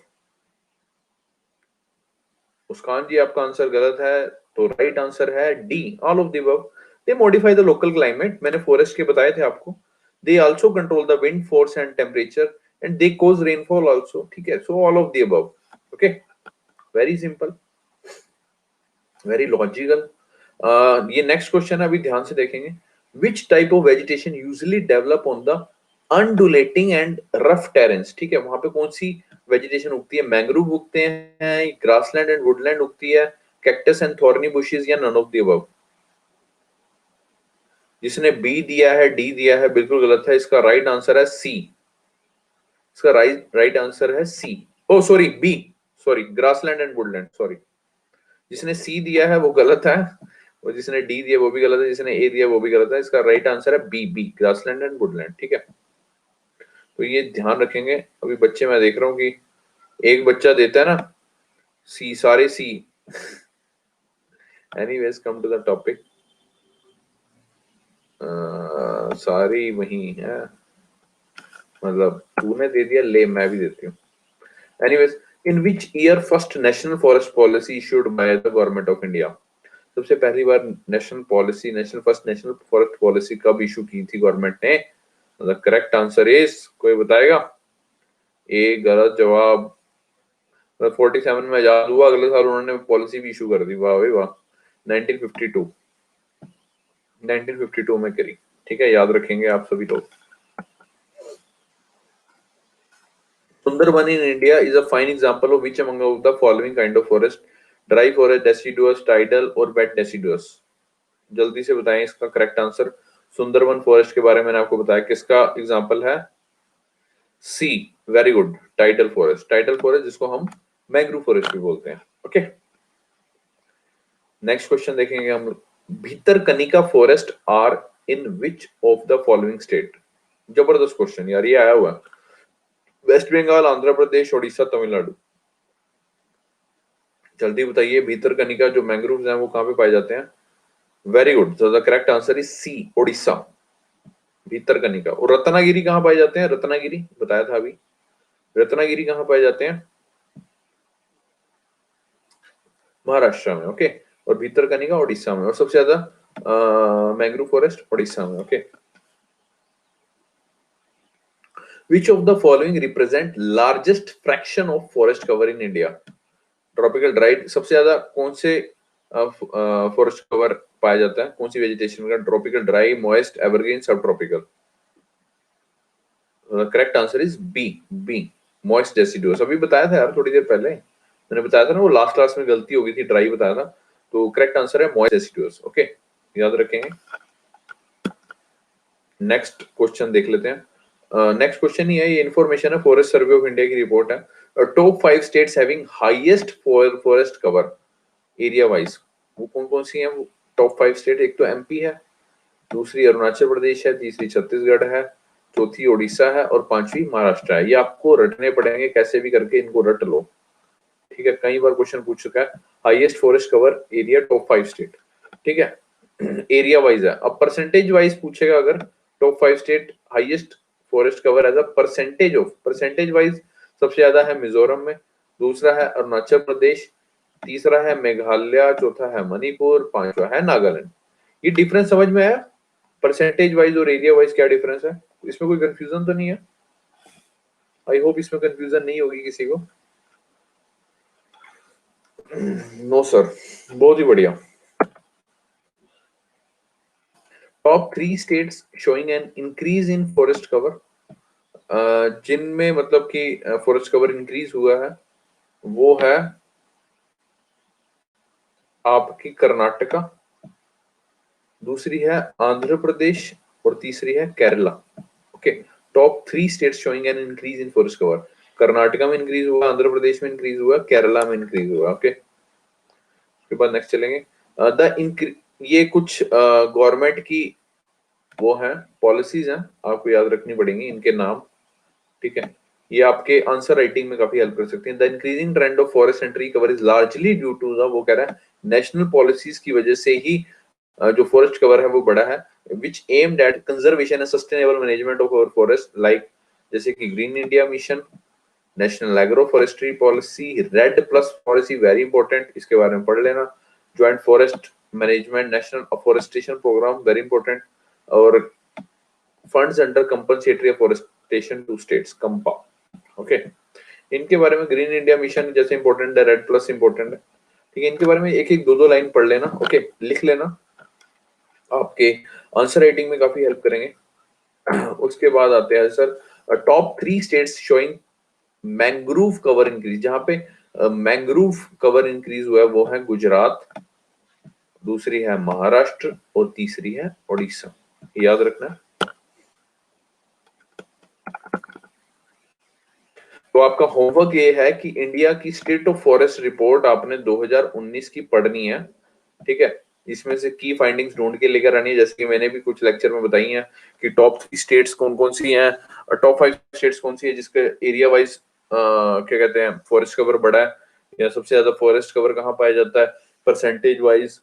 Muskan ji आपका आंसर गलत है, तो राइट आंसर है D, all of the above. They modify the local climate, मैंने फॉरेस्ट के बताए थे आपको। They also control the wind force and temperature and they cause rainfall also, ठीक है। So all of the above. Okay, very simple, very logical. ये next question है, अभी ध्यान से देखेंगे। Which type of vegetation usually develop on the undulating and rough terrains, ठीक है। वहां पे कौन सी वेजिटेशन उगती है, मैंग्रोव उगते हैं, ग्रासलैंड एंड वुडलैंड उगती है, कैक्टस एंड थॉर्नी बुशेस, या नन ऑफ द अबव। जिसने बी दिया है, डी दिया है, बिल्कुल गलत है। इसका राइट आंसर है सी, इसका राइट आंसर है C. Oh sorry, B, sorry, grassland and woodland, sorry. जिसने सी दिया है वो गलत है, और जिसने डी दिया वो भी गलत है, जिसने ए दिया वो भी गलत है। इसका राइट आंसर है B, B, grassland and woodland, ठीक है। तो ये ध्यान रखेंगे। अभी बच्चे मैं देख रहा हूँ कि एक बच्चा देता है ना सी, सारे C. Anyways come to the topic. सारी वही है, मतलब तूने दे दिया, ले मैं भी देती हूँ। Anyways, in which year first national forest policy issued by the government of India. सबसे पहली बार national policy, first national forest policy कब इशू की थी गवर्नमेंट ने। द करेक्ट आंसर इज, कोई बताएगा। ए गलत जवाब। 47 में आजाद हुआ, अगले साल उन्होंने पॉलिसी भी इशू कर दी, वाह भाई वाह। 1952, 1952 में करी, ठीक है, याद रखेंगे आप सभी लोग। Sundarban in India is a fine example of which among of the following kind of forest, dry forest, deciduous, tidal और wet deciduous। जल्दी से बताएं इसका करेक्ट आंसर। सुंदरबन फॉरेस्ट के बारे में मैंने आपको बताया, किसका एग्जांपल है, C, very good, tidal forest. Tidal forest जिसको हम मैंग्रोव फॉरेस्ट भी बोलते हैं। ओके, नेक्स्ट क्वेश्चन देखेंगे हम। Bhitarkanika forest are in which of the following state. जबरदस्त क्वेश्चन यार, ये आया हुआ है। वेस्ट बंगाल, आंध्र प्रदेश, उड़ीसा, तमिलनाडु। जल्दी बताइए, भीतरकनिका जो मैंग्रोव्स हैं वो कहाँ पे पाए जाते हैं। Very good, the correct answer is C, Orissa, Bhitarkanika. और रत्नागिरी कहाँ पाए जाते हैं, रत्नागिरी बताया था अभी, रत्नागिरी कहाँ पाए जाते हैं, महाराष्ट्र में। ओके, और भीतरकनिका उड़ीसा में, और सबसे ज्यादा मैंग्रोव फॉरेस्ट उड़ीसा में। Okay, which of the following represent largest fraction of forest cover in India। Tropical dry, सबसे ज्यादा कौन से फॉरेस्ट कवर पाया जाता है, कौन सी वेजिटेशन का, tropical dry, moist, evergreen, subtropical. Correct answer is B, B moist deciduous. अभी बताया था यार थोड़ी देर पहले, मैंने बताया था ना, वो लास्ट क्लास में गलती हो गई थी, ड्राई बताया था। तो करेक्ट आंसर है मॉइस्ट डेसिडुअस। ओके, याद रखेंगे। नेक्स्ट क्वेश्चन देख लेते हैं। नेक्स्ट क्वेश्चन ही है, ये इन्फॉर्मेशन है, फॉरेस्ट सर्वे ऑफ इंडिया की रिपोर्ट है। Top 5 states having highest forest cover area wise, वो कौन कौन सी हैं? वो टॉप 5 स्टेट, एक तो एमपी है, दूसरी अरुणाचल प्रदेश है, तीसरी छत्तीसगढ़ है, चौथी उड़ीसा है और पांचवी महाराष्ट्र है। ये आपको रटने पड़ेंगे, कैसे भी करके इनको रट लो, ठीक है। कई बार क्वेश्चन पूछ चुका है। Highest forest cover area top 5 state, ठीक है। एरिया वाइज है। अब परसेंटेज वाइज पूछेगा, अगर top 5 state highest forest cover as a percentage of, percentage wise सबसे ज्यादा है मिजोरम में, दूसरा है अरुणाचल प्रदेश, तीसरा है मेघालय, चौथा है मणिपुर, पांचवा है नागालैंड। ये डिफरेंस समझ में आया? परसेंटेज वाइज और एरिया वाइज क्या डिफरेंस है? इसमें कोई कंफ्यूजन तो नहीं है? आई होप इसमें कंफ्यूजन नहीं होगी किसी को। नो सर, बहुत ही बढ़िया। Top 3 states showing an increase in forest cover, जिनमें मतलब कि फॉरेस्ट कवर इंक्रीज हुआ है, वो है आपकी कर्नाटका, दूसरी है आंध्र प्रदेश और तीसरी है Kerala. Okay, top 3 states showing an increase in forest cover. Karnataka में इंक्रीज हुआ, आंध्र प्रदेश में इंक्रीज हुआ, केरला में इंक्रीज हुआ। ओके, उसके बाद नेक्स्ट चलेंगे। ये कुछ गवर्नमेंट की वो है, पॉलिसीज हैं, आपको याद रखनी पड़ेंगी इनके नाम, ठीक है। ये आपके आंसर राइटिंग में काफी हेल्प कर सकते हैं। The increasing trend of forest and tree cover is largely due to the, वो कह रहा है नेशनल पॉलिसीज की वजह से ही जो फॉरेस्ट कवर है वो बढ़ा है, which aimed at conservation and sustainable management of our forest, like जैसे कि green India mission, national agro forestry policy, red plus policy, very important, इसके बारे में पढ़ लेना। Joint forest management, national afforestation programme, very important. और funds under compensatory afforestation to states, CAMPA. Okay, इनके बारे में ग्रीन इंडिया मिशन जैसे इंपॉर्टेंट है, रेड प्लस इंपॉर्टेंट है, ठीक है। इनके बारे में एक एक दो दो लाइन पढ़ लेना, ओके, लिख लेना, आपके आंसर राइटिंग में काफी हेल्प करेंगे। उसके बाद आते हैं sir top 3 states showing mangrove cover increase, जहां पे मैंग्रोव कवर इंक्रीज हुआ है वो है गुजरात, दूसरी है महाराष्ट्र और तीसरी है उड़ीसा। याद रखना। तो आपका होमवर्क ये है कि इंडिया की स्टेट ऑफ फॉरेस्ट रिपोर्ट आपने 2019 की पढ़नी है, ठीक है। इसमें से की फाइंडिंग्स ढूंढ के लेकर आनी है, जैसे कि मैंने भी कुछ लेक्चर में बताई हैं कि टॉप 3 स्टेट्स कौन कौन सी हैं, टॉप 5 स्टेट्स कौन सी है जिसके एरिया वाइज क्या कहते हैं फॉरेस्ट कवर बढ़ा है, या सबसे ज्यादा फॉरेस्ट कवर कहाँ पाया जाता है परसेंटेज वाइज,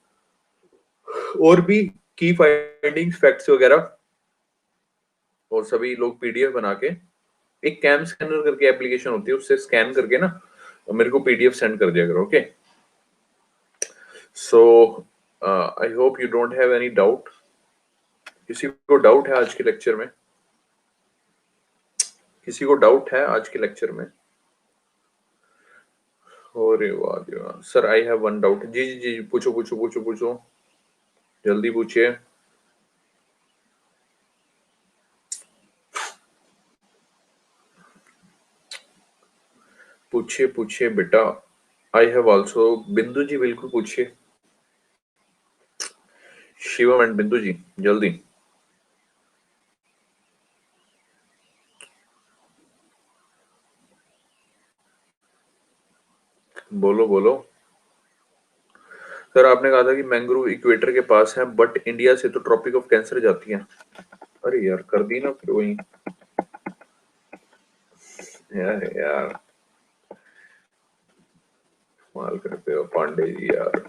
और भी की फाइंडिंग्स फैक्ट्स वगैरह, और सभी लोग पीडीएफ बना के, एक कैम स्कैनर करके एप्लीकेशन होती है, उससे स्कैन करके ना मेरे को पीडीएफ सेंड कर दिया करो। Okay, so I hope you don't have any doubt. किसी को डाउट है आज के लेक्चर में? किसी को डाउट है आज के लेक्चर में? अरे वाह sir, I have one doubt. जी जी जी, पूछो पूछो पूछो पूछो, जल्दी पूछिए। पूछिए पूछिए बेटा, आई हैव ऑल्सो। बिंदु जी बिल्कुल पूछिए, शिवम एंड बिंदु जी जल्दी बोलो बोलो। सर आपने कहा था कि मैंग्रोव इक्वेटर के पास है, बट इंडिया से तो ट्रॉपिक ऑफ कैंसर जाती है। अरे यार कर दी ना फिर वही, यार यार कमाल करते हो पांडे जी यार।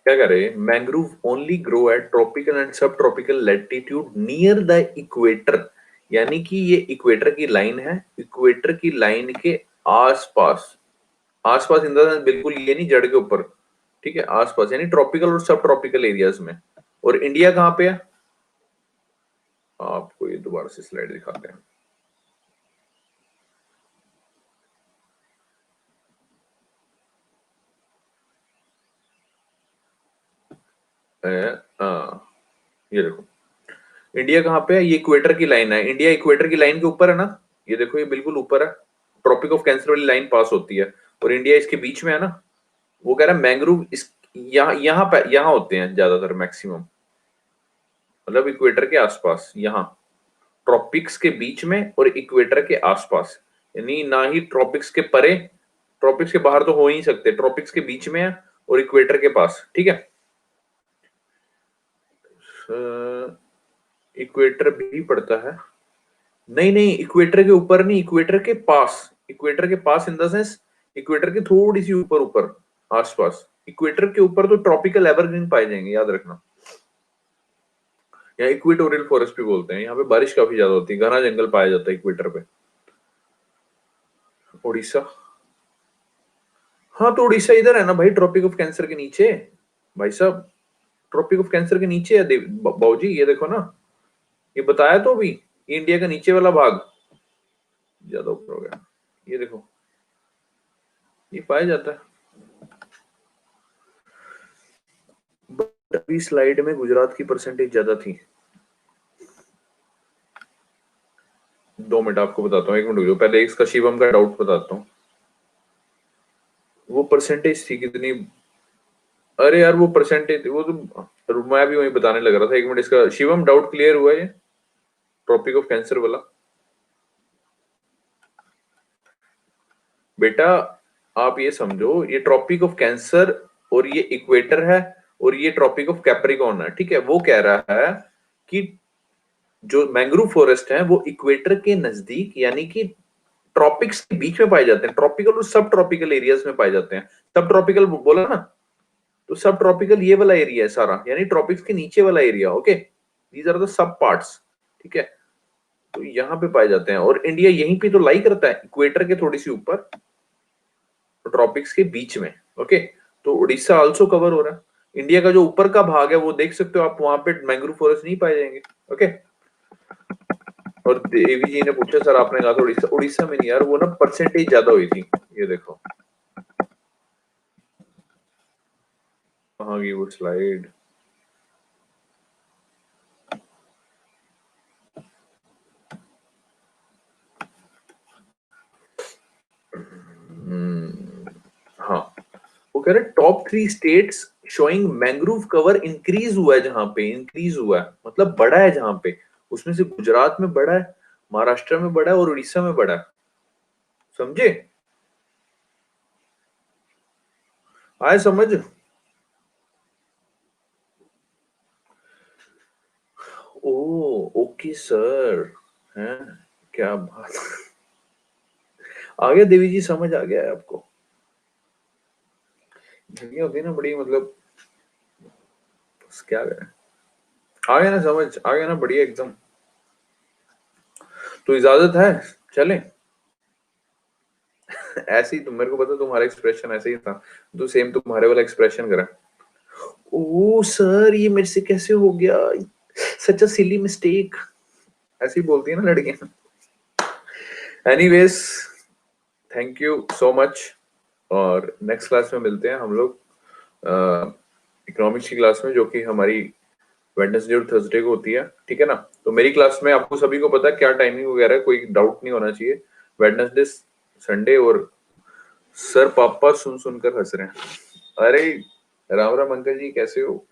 क्या कर रहे हैं? Mangrove only grow at tropical and subtropical latitude near the equator, यानी कि ये इक्वेटर की लाइन है, इक्वेटर की लाइन के आसपास, आसपास इन द सेंस बिल्कुल ये नहीं जड़ के ऊपर, ठीक है, आसपास यानी ट्रॉपिकल और सब ट्रॉपिकल एरियाज में। और इंडिया कहाँ पे है? आपको ये दोबारा से स्लाइड दिखाते हैं। ये देखो इंडिया कहाँ पे है, ये इक्वेटर की लाइन है, इंडिया इक्वेटर की लाइन के ऊपर है ना, ये देखो ये बिल्कुल ऊपर है, ट्रॉपिक ऑफ कैंसर वाली लाइन पास होती है और इंडिया इसके बीच में है ना। वो कह रहा है मैंग्रोव इस यहाँ यहाँ पे यहाँ होते हैं ज्यादातर मैक्सिमम, मतलब इक्वेटर के आसपास, यहाँ ट्रॉपिक्स के बीच में और इक्वेटर के आसपास, यानी ना ही ट्रॉपिक्स के परे, ट्रॉपिक्स के बाहर तो हो ही नहीं सकते, ट्रॉपिक्स के बीच में है और इक्वेटर के पास, ठीक है। इक्वेटर भी पड़ता है, नहीं नहीं इक्वेटर के ऊपर नहीं, इक्वेटर के पास, इक्वेटर के पास इन द सेंस इक्वेटर के थोड़ी सी ऊपर ऊपर आसपास, इक्वेटर के ऊपर तो ट्रॉपिकल एवरग्रीन पाए जाएंगे, याद रखना। यहाँ इक्वेटोरियल फॉरेस्ट भी बोलते हैं, यहाँ पे बारिश काफी ज्यादा होती है, घना जंगल पाया जाता है इक्वेटर पे। उड़ीसा, हाँ तो उड़ीसा इधर है ना भाई, ट्रॉपिक ऑफ कैंसर के नीचे, भाई साहब ट्रॉपिक ऑफ कैंसर के नीचे है बाबूजी, ये देखो ना, ये बताया तो अभी, इंडिया का नीचे वाला भाग ज्यादा ऊपर हो गया, ये देखो ये पाया जाता है। बट अभी स्लाइड में गुजरात की परसेंटेज ज्यादा थी। 2 मिनट आपको बताता हूँ, 1 मिनट रुक जाओ, पहले इसका शिवम का डाउट बताता हूँ। वो परसेंटेज थी कितनी, अरे यार वो परसेंटेज वो तो मैं भी वही बताने लग रहा था, 1 मिनट, इसका शिवम डाउट क्लियर हुआ ये टॉपिक ऑफ कैंसर वाला। बेटा आप ये समझो, ये ट्रॉपिक ऑफ कैंसर और ये इक्वेटर है और ये ट्रॉपिक ऑफ कैप्रिकॉर्न है, ठीक है। वो कह रहा है कि जो मैंग्रोव फॉरेस्ट है वो इक्वेटर के नजदीक यानी कि ट्रॉपिक्स के बीच में पाए जाते हैं, ट्रॉपिकल और सब ट्रॉपिकल एरियाज में पाए जाते हैं। सब ट्रॉपिकल बोला ना, तो सब ट्रॉपिकल ये वाला एरिया है सारा, यानी ट्रॉपिक्स के नीचे वाला area, okay, these are the sub parts, ठीक है। तो यहाँ पे पाए जाते हैं और इंडिया यहीं पे तो लाई करता है, इक्वेटर के थोड़ी सी ऊपर, ट्रॉपिक्स के बीच में, ओके। तो उड़ीसा आल्सो कवर हो रहा है, इंडिया का जो ऊपर का भाग है वो देख सकते हो आप, वहां पे मैंग्रोव फॉरेस्ट नहीं पाए जाएंगे, ओके। और देवी जी ने पूछा सर आपने कहा था उड़ीसा, उड़ीसा में नहीं यार, वो ना परसेंटेज ज्यादा हुई थी, ये देखो कहाँ गई वो स्लाइड। हाँ वो कह रहे top 3 states showing mangrove cover increase हुआ है, जहां पे इंक्रीज हुआ है मतलब बढ़ा है जहां पे, उसमें से गुजरात में बढ़ा है, महाराष्ट्र में बढ़ा है और उड़ीसा में बढ़ा है, समझे, आए समझ। ओ ओके सर, हैं क्या बात, आ गया देवी जी, समझ आ गया है आपको, ये होती है ना बड़ी, मतलब क्या करें, आ गया ना समझ, आ गया ना, बढ़िया एकदम। तो इजाजत है, चलें। ऐसे ही तुम, मेरे को पता तुम्हारा एक्सप्रेशन ऐसे ही था, तो सेम तुम्हारे वाला एक्सप्रेशन करा। ओ सर ये मेरे से कैसे हो गया, सच अ सिली मिस्टेक, ऐसे ही बोलती है ना लड़कियां। Anyways thank you so much, और नेक्स्ट क्लास में मिलते हैं हम लोग इकोनॉमिक्स की क्लास में, जो कि हमारी वेडनेसडे और थर्सडे को होती है, ठीक है ना। तो मेरी क्लास में आपको सभी को पता है क्या टाइमिंग वगैरह, कोई डाउट नहीं होना चाहिए। वेडनेसडे, संडे, और सर पापा सुन सुनकर हंस रहे हैं, अरे राम राम अंकल जी कैसे हो।